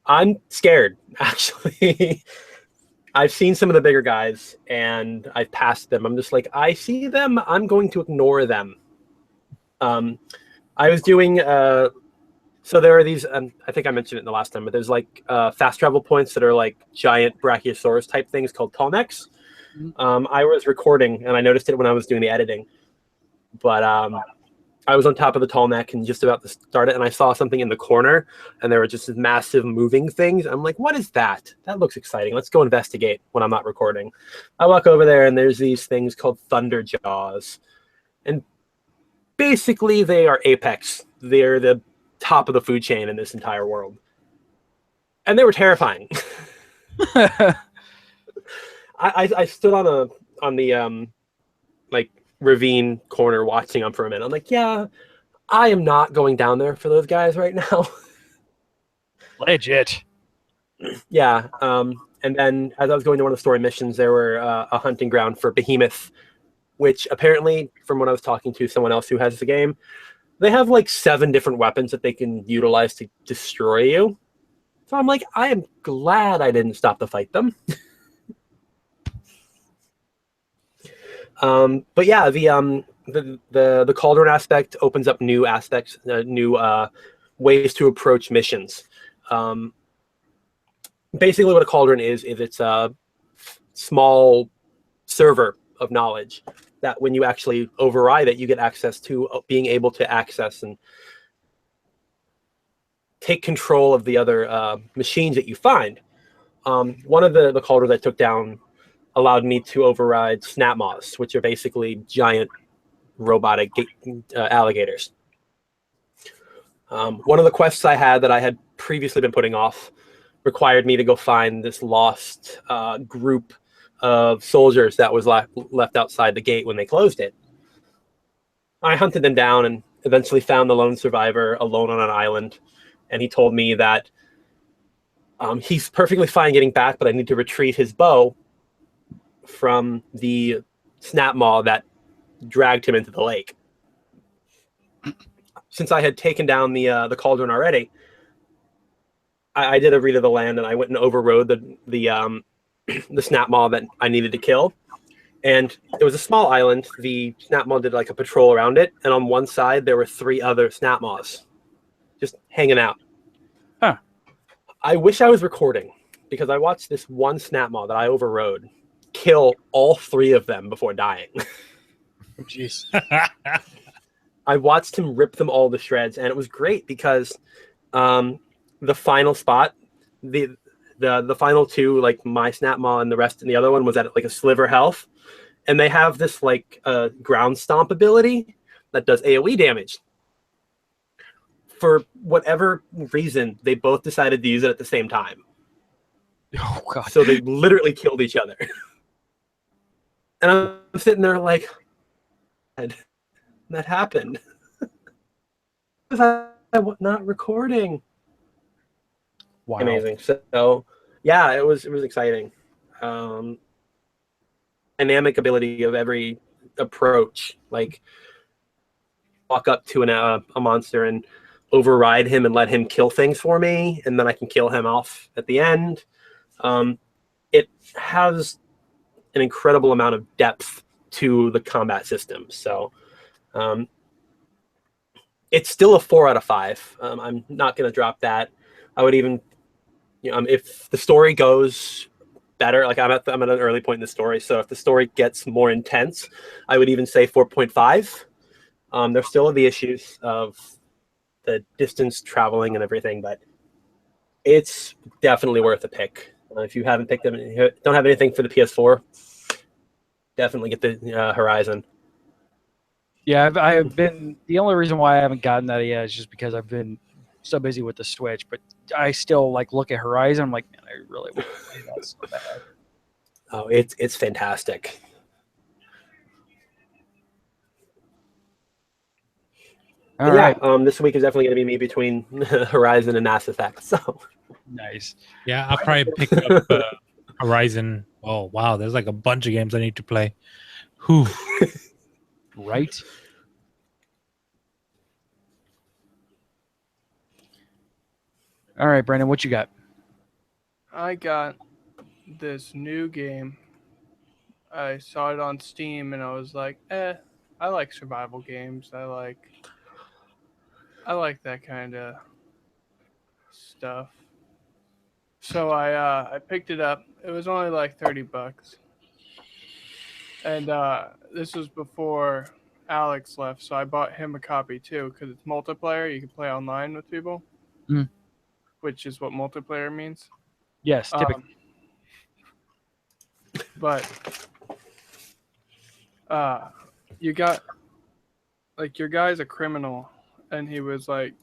I'm scared, actually. I've seen some of the bigger guys, and I've passed them. I'm just like, I see them, I'm going to ignore them. I was doing, so there are these, I think I mentioned it in the last time, but there's like fast travel points that are like giant brachiosaurus type things called tall necks. I was recording, and I noticed it when I was doing the editing, but I was on top of the tall neck and just about to start it, and I saw something in the corner, and there were just massive moving things. I'm like, what is that? That looks exciting. Let's go investigate when I'm not recording. I walk over there, and there's these things called thunder jaws. And basically, they are apex. They're the top of the food chain in this entire world. And they were terrifying. I stood on the like ravine corner watching them for a minute. I'm like, yeah, I am not going down there for those guys right now. Legit. Yeah. And then as I was going to one of the story missions, there were a hunting ground for behemoth, which apparently, from when I was talking to someone else who has the game, they have like 7 different weapons that they can utilize to destroy you. So I'm like, I am glad I didn't stop to fight them. But yeah, the cauldron aspect opens up new aspects, new ways to approach missions. Basically, what a cauldron is it's small server of knowledge that when you actually override it, you get access to being able to access and take control of the other machines that you find. One of the cauldrons I took down allowed me to override snap moths, which are basically giant robotic alligators. One of the quests I had that I had previously been putting off required me to go find this lost group of soldiers that was left outside the gate when they closed it. I hunted them down and eventually found the lone survivor alone on an island. And he told me that he's perfectly fine getting back, but I need to retrieve his bow from the snap maw that dragged him into the lake. Since I had taken down the cauldron already, I did a read of the land and I went and overrode the snap maw that I needed to kill. And it was a small island. The snap maw did like a patrol around it, and on one side there were 3 other snap maws just hanging out. Huh. I wish I was recording because I watched this one snap maw that I overrode kill all 3 of them before dying. Jeez. I watched him rip them all to shreds, and it was great because the final spot, the final 2, like my snap maw and the rest, and the other one was at like a sliver health, and they have this like ground stomp ability that does AoE damage. For whatever reason, they both decided to use it at the same time. Oh god. So they literally killed each other. And I'm sitting there like, that happened. Because I was not recording. Wow. Amazing. So yeah, it was exciting. Dynamic ability of every approach, like walk up to a monster and override him and let him kill things for me, and then I can kill him off at the end. It has an incredible amount of depth to the combat system. So it's still a 4 out of 5. I'm not going to drop that. I would even, if the story goes better, like I'm at an early point in the story, so if the story gets more intense, I would even say 4.5. There's still the issues of the distance traveling and everything, but it's definitely worth a pick. If you haven't picked them, don't have anything for the PS4, definitely get the Horizon. Yeah, I've been. The only reason why I haven't gotten that yet is just because I've been so busy with the Switch. But I still like look at Horizon. I'm like, man, I really want to play that so bad. Oh, it's fantastic. All right, This week is definitely going to be me between Horizon and Mass Effect. So nice. Yeah, I'll probably pick up Horizon. Oh wow, there's like a bunch of games I need to play. Whew. Right. All right, Brandon, what you got? I got this new game. I saw it on Steam and I was like, I like survival games. I like that kind of stuff. So I picked it up. It was only like $30. And this was before Alex left, so I bought him a copy too because it's multiplayer. You can play online with people, which is what multiplayer means. Yes, typically. But you got like your guy's a criminal, and he was like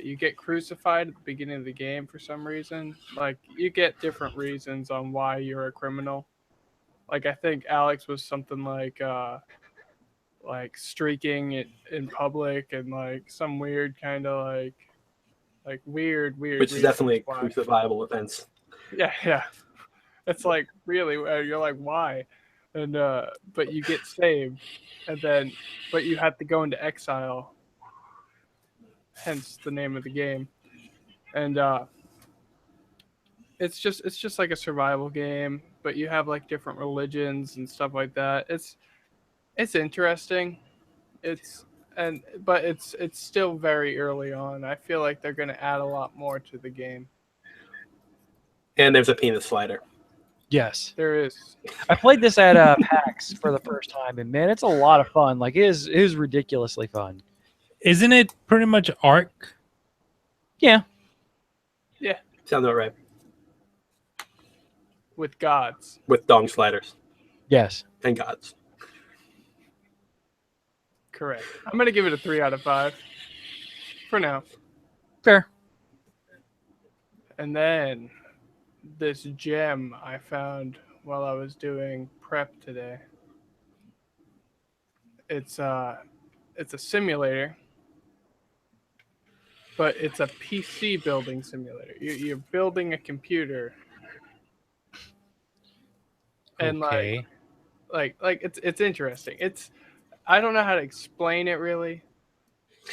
you get crucified at the beginning of the game for some reason. Like you get different reasons on why you're a criminal. Like I think Alex was something like streaking it in public and like some weird kind of like weird which is definitely a crucifiable offense. Yeah. It's like really you're like why, and but you get saved, and then but you have to go into exile. Hence the name of the game, and it's just like a survival game, but you have like different religions and stuff like that. It's interesting. But it's still very early on. I feel like they're going to add a lot more to the game. And there's a penis slider. Yes. There is. I played this at PAX for the first time, and man, it's a lot of fun. Like, it is ridiculously fun. Isn't it pretty much Ark? Yeah. Sounds about right. With gods. With dong sliders Yes. and gods. Correct. I'm gonna give it a 3 out of 5 for now. Fair. And then this gem I found while I was doing prep today. It's a simulator, but it's a PC building simulator. You're building a computer, and Okay. like it's interesting. I don't know how to explain it really.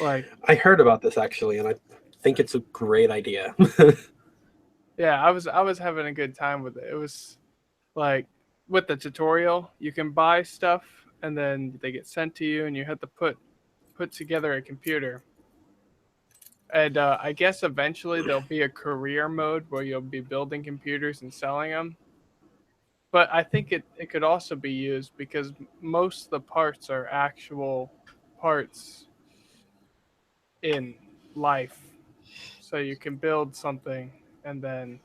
Like, I heard about this actually, and I think it's a great idea. yeah, I was having a good time with it. It was like, with the tutorial, you can buy stuff and then they get sent to you, and you have to put together a computer. And I guess eventually there'll be a career mode where you'll be building computers and selling them. But I think it could also be used because most of the parts are actual parts in life. So you can build something and then...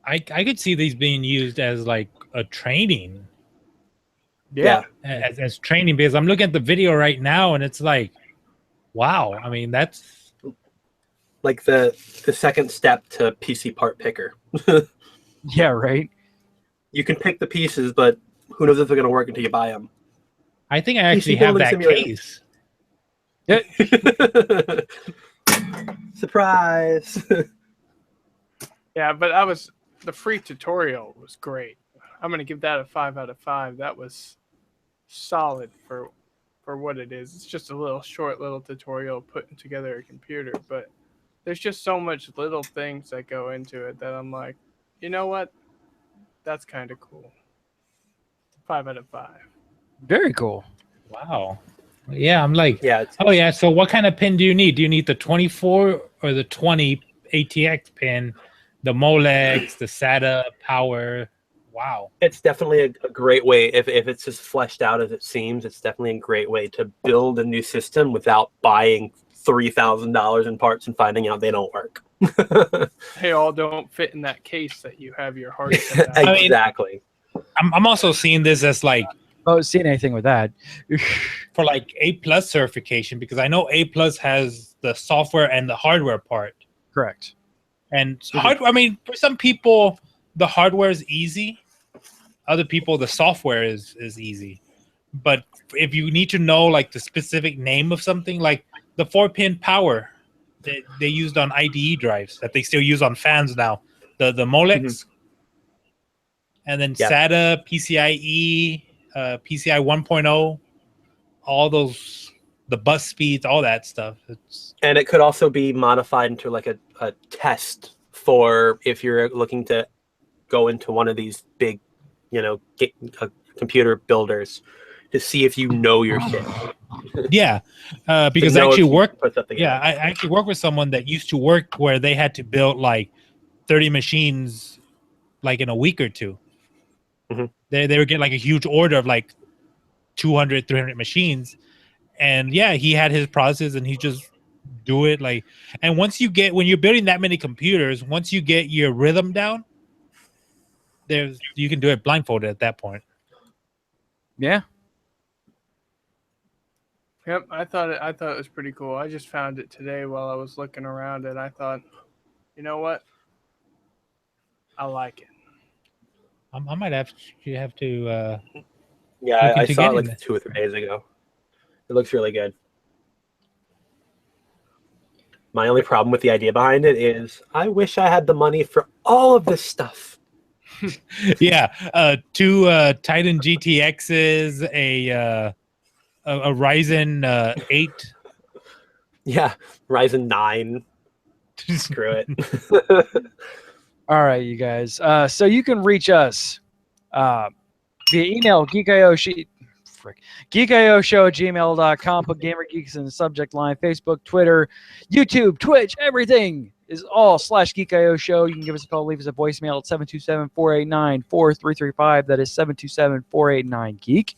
I could see these being used as like a training, Yeah. as training, because I'm looking at the video right now and it's like, wow. I mean, that's Like the second step to PC part picker. Yeah, right? You can pick the pieces, but who knows if they're going to work until you buy them. I think I actually PC have building that simulator. case. Surprise! Yeah, but the free tutorial was great. I'm going to give that a 5 out of 5. That was solid for what it is. It's just a short little tutorial putting together a computer, but there's just so much little things that go into it that I'm like, you know what? That's kind of cool. 5 out of 5. Very cool. Wow. Yeah, I'm like, Yeah, oh yeah. So what kind of pin do you need? Do you need the 24 or the 20 ATX pin, the Molex, the SATA power? Wow. it's definitely a great way. If it's as fleshed out as it seems, it's definitely a great way to build a new system without buying $3,000 in parts and finding out they don't work. They all don't fit in that case that you have your heart set out. I mean- Exactly. I'm also seeing this as like Oh, seeing anything with that. for like A+ certification, because I know A+ has the software and the hardware part. Correct. And I mean, for some people, the hardware is easy. Other people, the software is easy. But if you need to know like the specific name of something, like the 4-pin power that they used on IDE drives that they still use on fans now, the Molex, and then Yeah. SATA, PCIe, PCI 1.0, all those, the bus speeds, all that stuff. And it could also be modified into like a test for if you're looking to go into one of these big, computer builders to see if you know your shit. Yeah, because To I know actually if you work. put something in Yeah, it. I actually work with someone that used to work where they had to build like 30 machines like in a week or two. Mhm. They would get like a huge order of like 200, 300 machines. And yeah, he had his process and he just do it like, and when you're building that many computers, once you get your rhythm down, you can do it blindfolded at that point. Yeah. Yep, I thought it was pretty cool. I just found it today while I was looking around, and I thought, you know what? I like it. I might have to Yeah, Look I into saw it getting like that. 2 or 3 days ago. It looks really good. My only problem with the idea behind it is I wish I had the money for all of this stuff. yeah, 2 Titan GTXs, a Ryzen 8. Yeah, Ryzen 9. Screw it. All right, you guys. So you can reach us via email, geekioshow@gmail.com. Put Gamer Geeks in the subject line. Facebook, Twitter, YouTube, Twitch, everything is all /Geek.io show. You can give us a call, leave us a voicemail at 727-489-4335. That is 727-489-GEEK.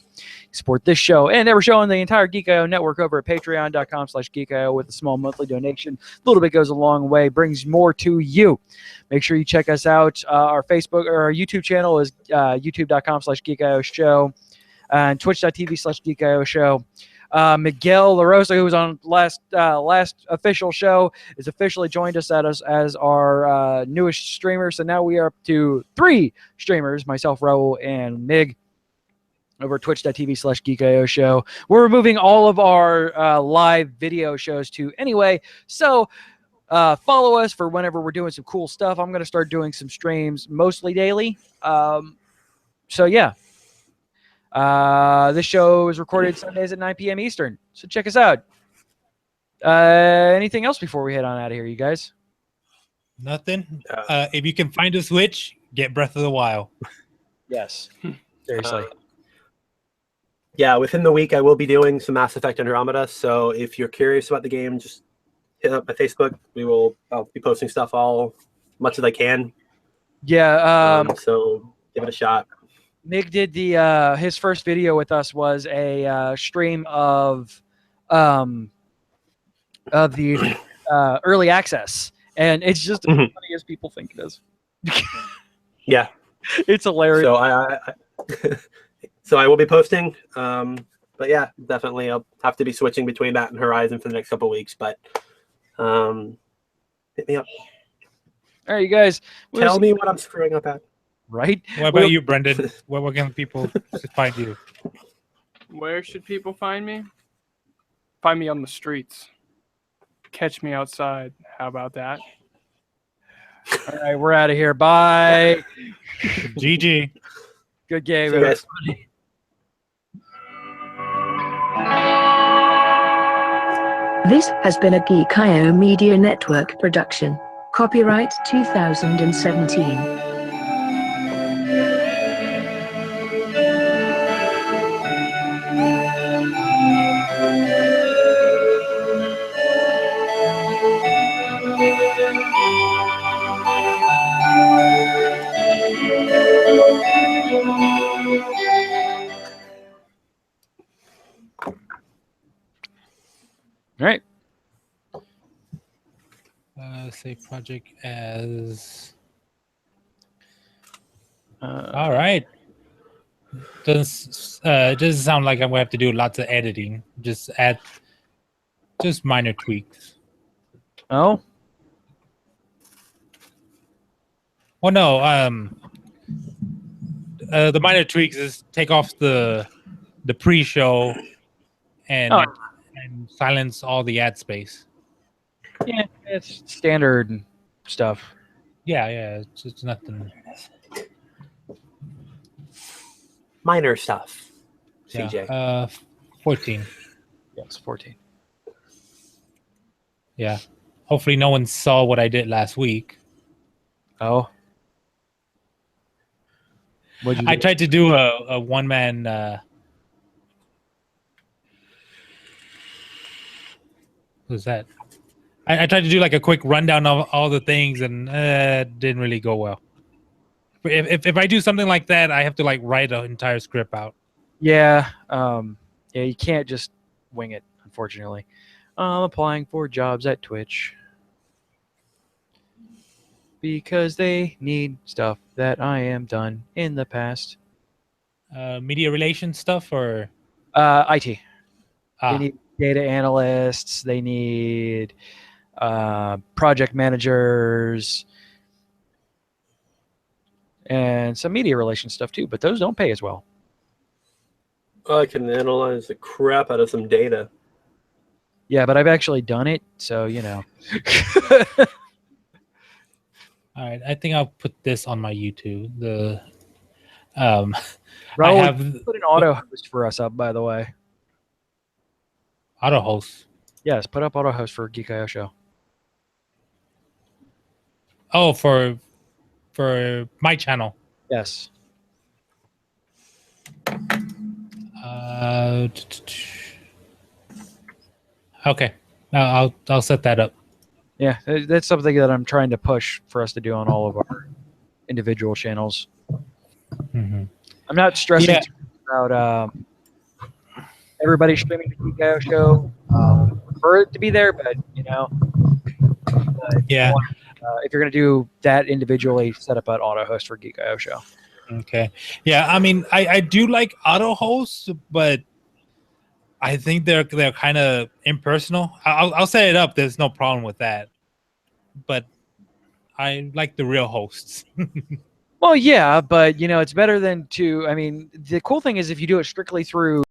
Support this show and every show on the entire Geek.io network over at patreon.com/Geek.io with a small monthly donation. A little bit goes a long way, brings more to you. Make sure you check us out. Our Facebook or our YouTube channel is youtube.com/Geek.io show and twitch.tv/Geek.io show. Miguel LaRosa, who was on last official show, is officially joined us as our newest streamer. So now we are up to 3 streamers, myself, Raul, and Mig, over twitch.tv/Geek.io show. We're removing all of our live video shows too anyway. So follow us for whenever we're doing some cool stuff. I'm going to start doing some streams mostly daily. So yeah. This show is recorded Sundays at 9 p.m. Eastern, so check us out. Anything else before we head on out of here, you guys? Nothing. If you can find a Switch, get Breath of the Wild. Yes. Seriously. Yeah, within the week I will be doing some Mass Effect Andromeda. So if you're curious about the game, just hit up my Facebook. I'll be posting stuff much as I can. Yeah. So give it a shot. Mig did his first video with us was a stream of the early access, and it's just as funny as people think it is. Yeah, it's hilarious. So so I will be posting. But yeah, definitely I'll have to be switching between that and Horizon for the next couple of weeks. But hit me up. All right, you guys. Tell me what I'm screwing up at. Right? What about you, Brendan? Where can people find you? Where should people find me? Find me on the streets. Catch me outside. How about that? All right, we're out of here. Bye. GG. Good game, See you guys. everybody. This has been a Geek.io Media Network production. Copyright 2017. All right. Save project as. All right. Doesn't sound like I'm gonna have to do lots of editing. Just minor tweaks. Oh. Well, no. The minor tweaks is take off the pre-show and silence all the ad space. Yeah, it's standard stuff. Yeah, it's nothing. Minor stuff. CJ. Yeah, 14. Yes, 14. Yeah. Hopefully no one saw what I did last week. Oh. I tried to do a one-man who's that? I tried to do like a quick rundown of all the things, and it didn't really go well. If I do something like that, I have to like write an entire script out. Yeah. Yeah, you can't just wing it, unfortunately. I'm applying for jobs at Twitch because they need stuff that I am done in the past. Media relations stuff or IT. They need data analysts. They need project managers and some media relations stuff too, but those don't pay as well. I can analyze the crap out of some data. Yeah, but I've actually done it, so you know. All right, I think I'll put this on my YouTube. Raul, I have put an auto host for us up, by the way. auto host. Yes, put up auto host for Geek.io show. Oh, for my channel. Yes. Okay, I'll set that up. Yeah, that's something that I'm trying to push for us to do on all of our individual channels. Mhm. I'm not stressing Yeah. too much about everybody streaming the Geek IO show. Prefer it to be there, but Yeah. if you're going to do that individually, set up an auto host for Geek IO show. Okay. Yeah. I mean, I do like auto hosts, but I think they're kind of impersonal. I'll set it up. There's no problem with that. But I like the real hosts. Well, yeah, but it's better than to. I mean, the cool thing is if you do it strictly through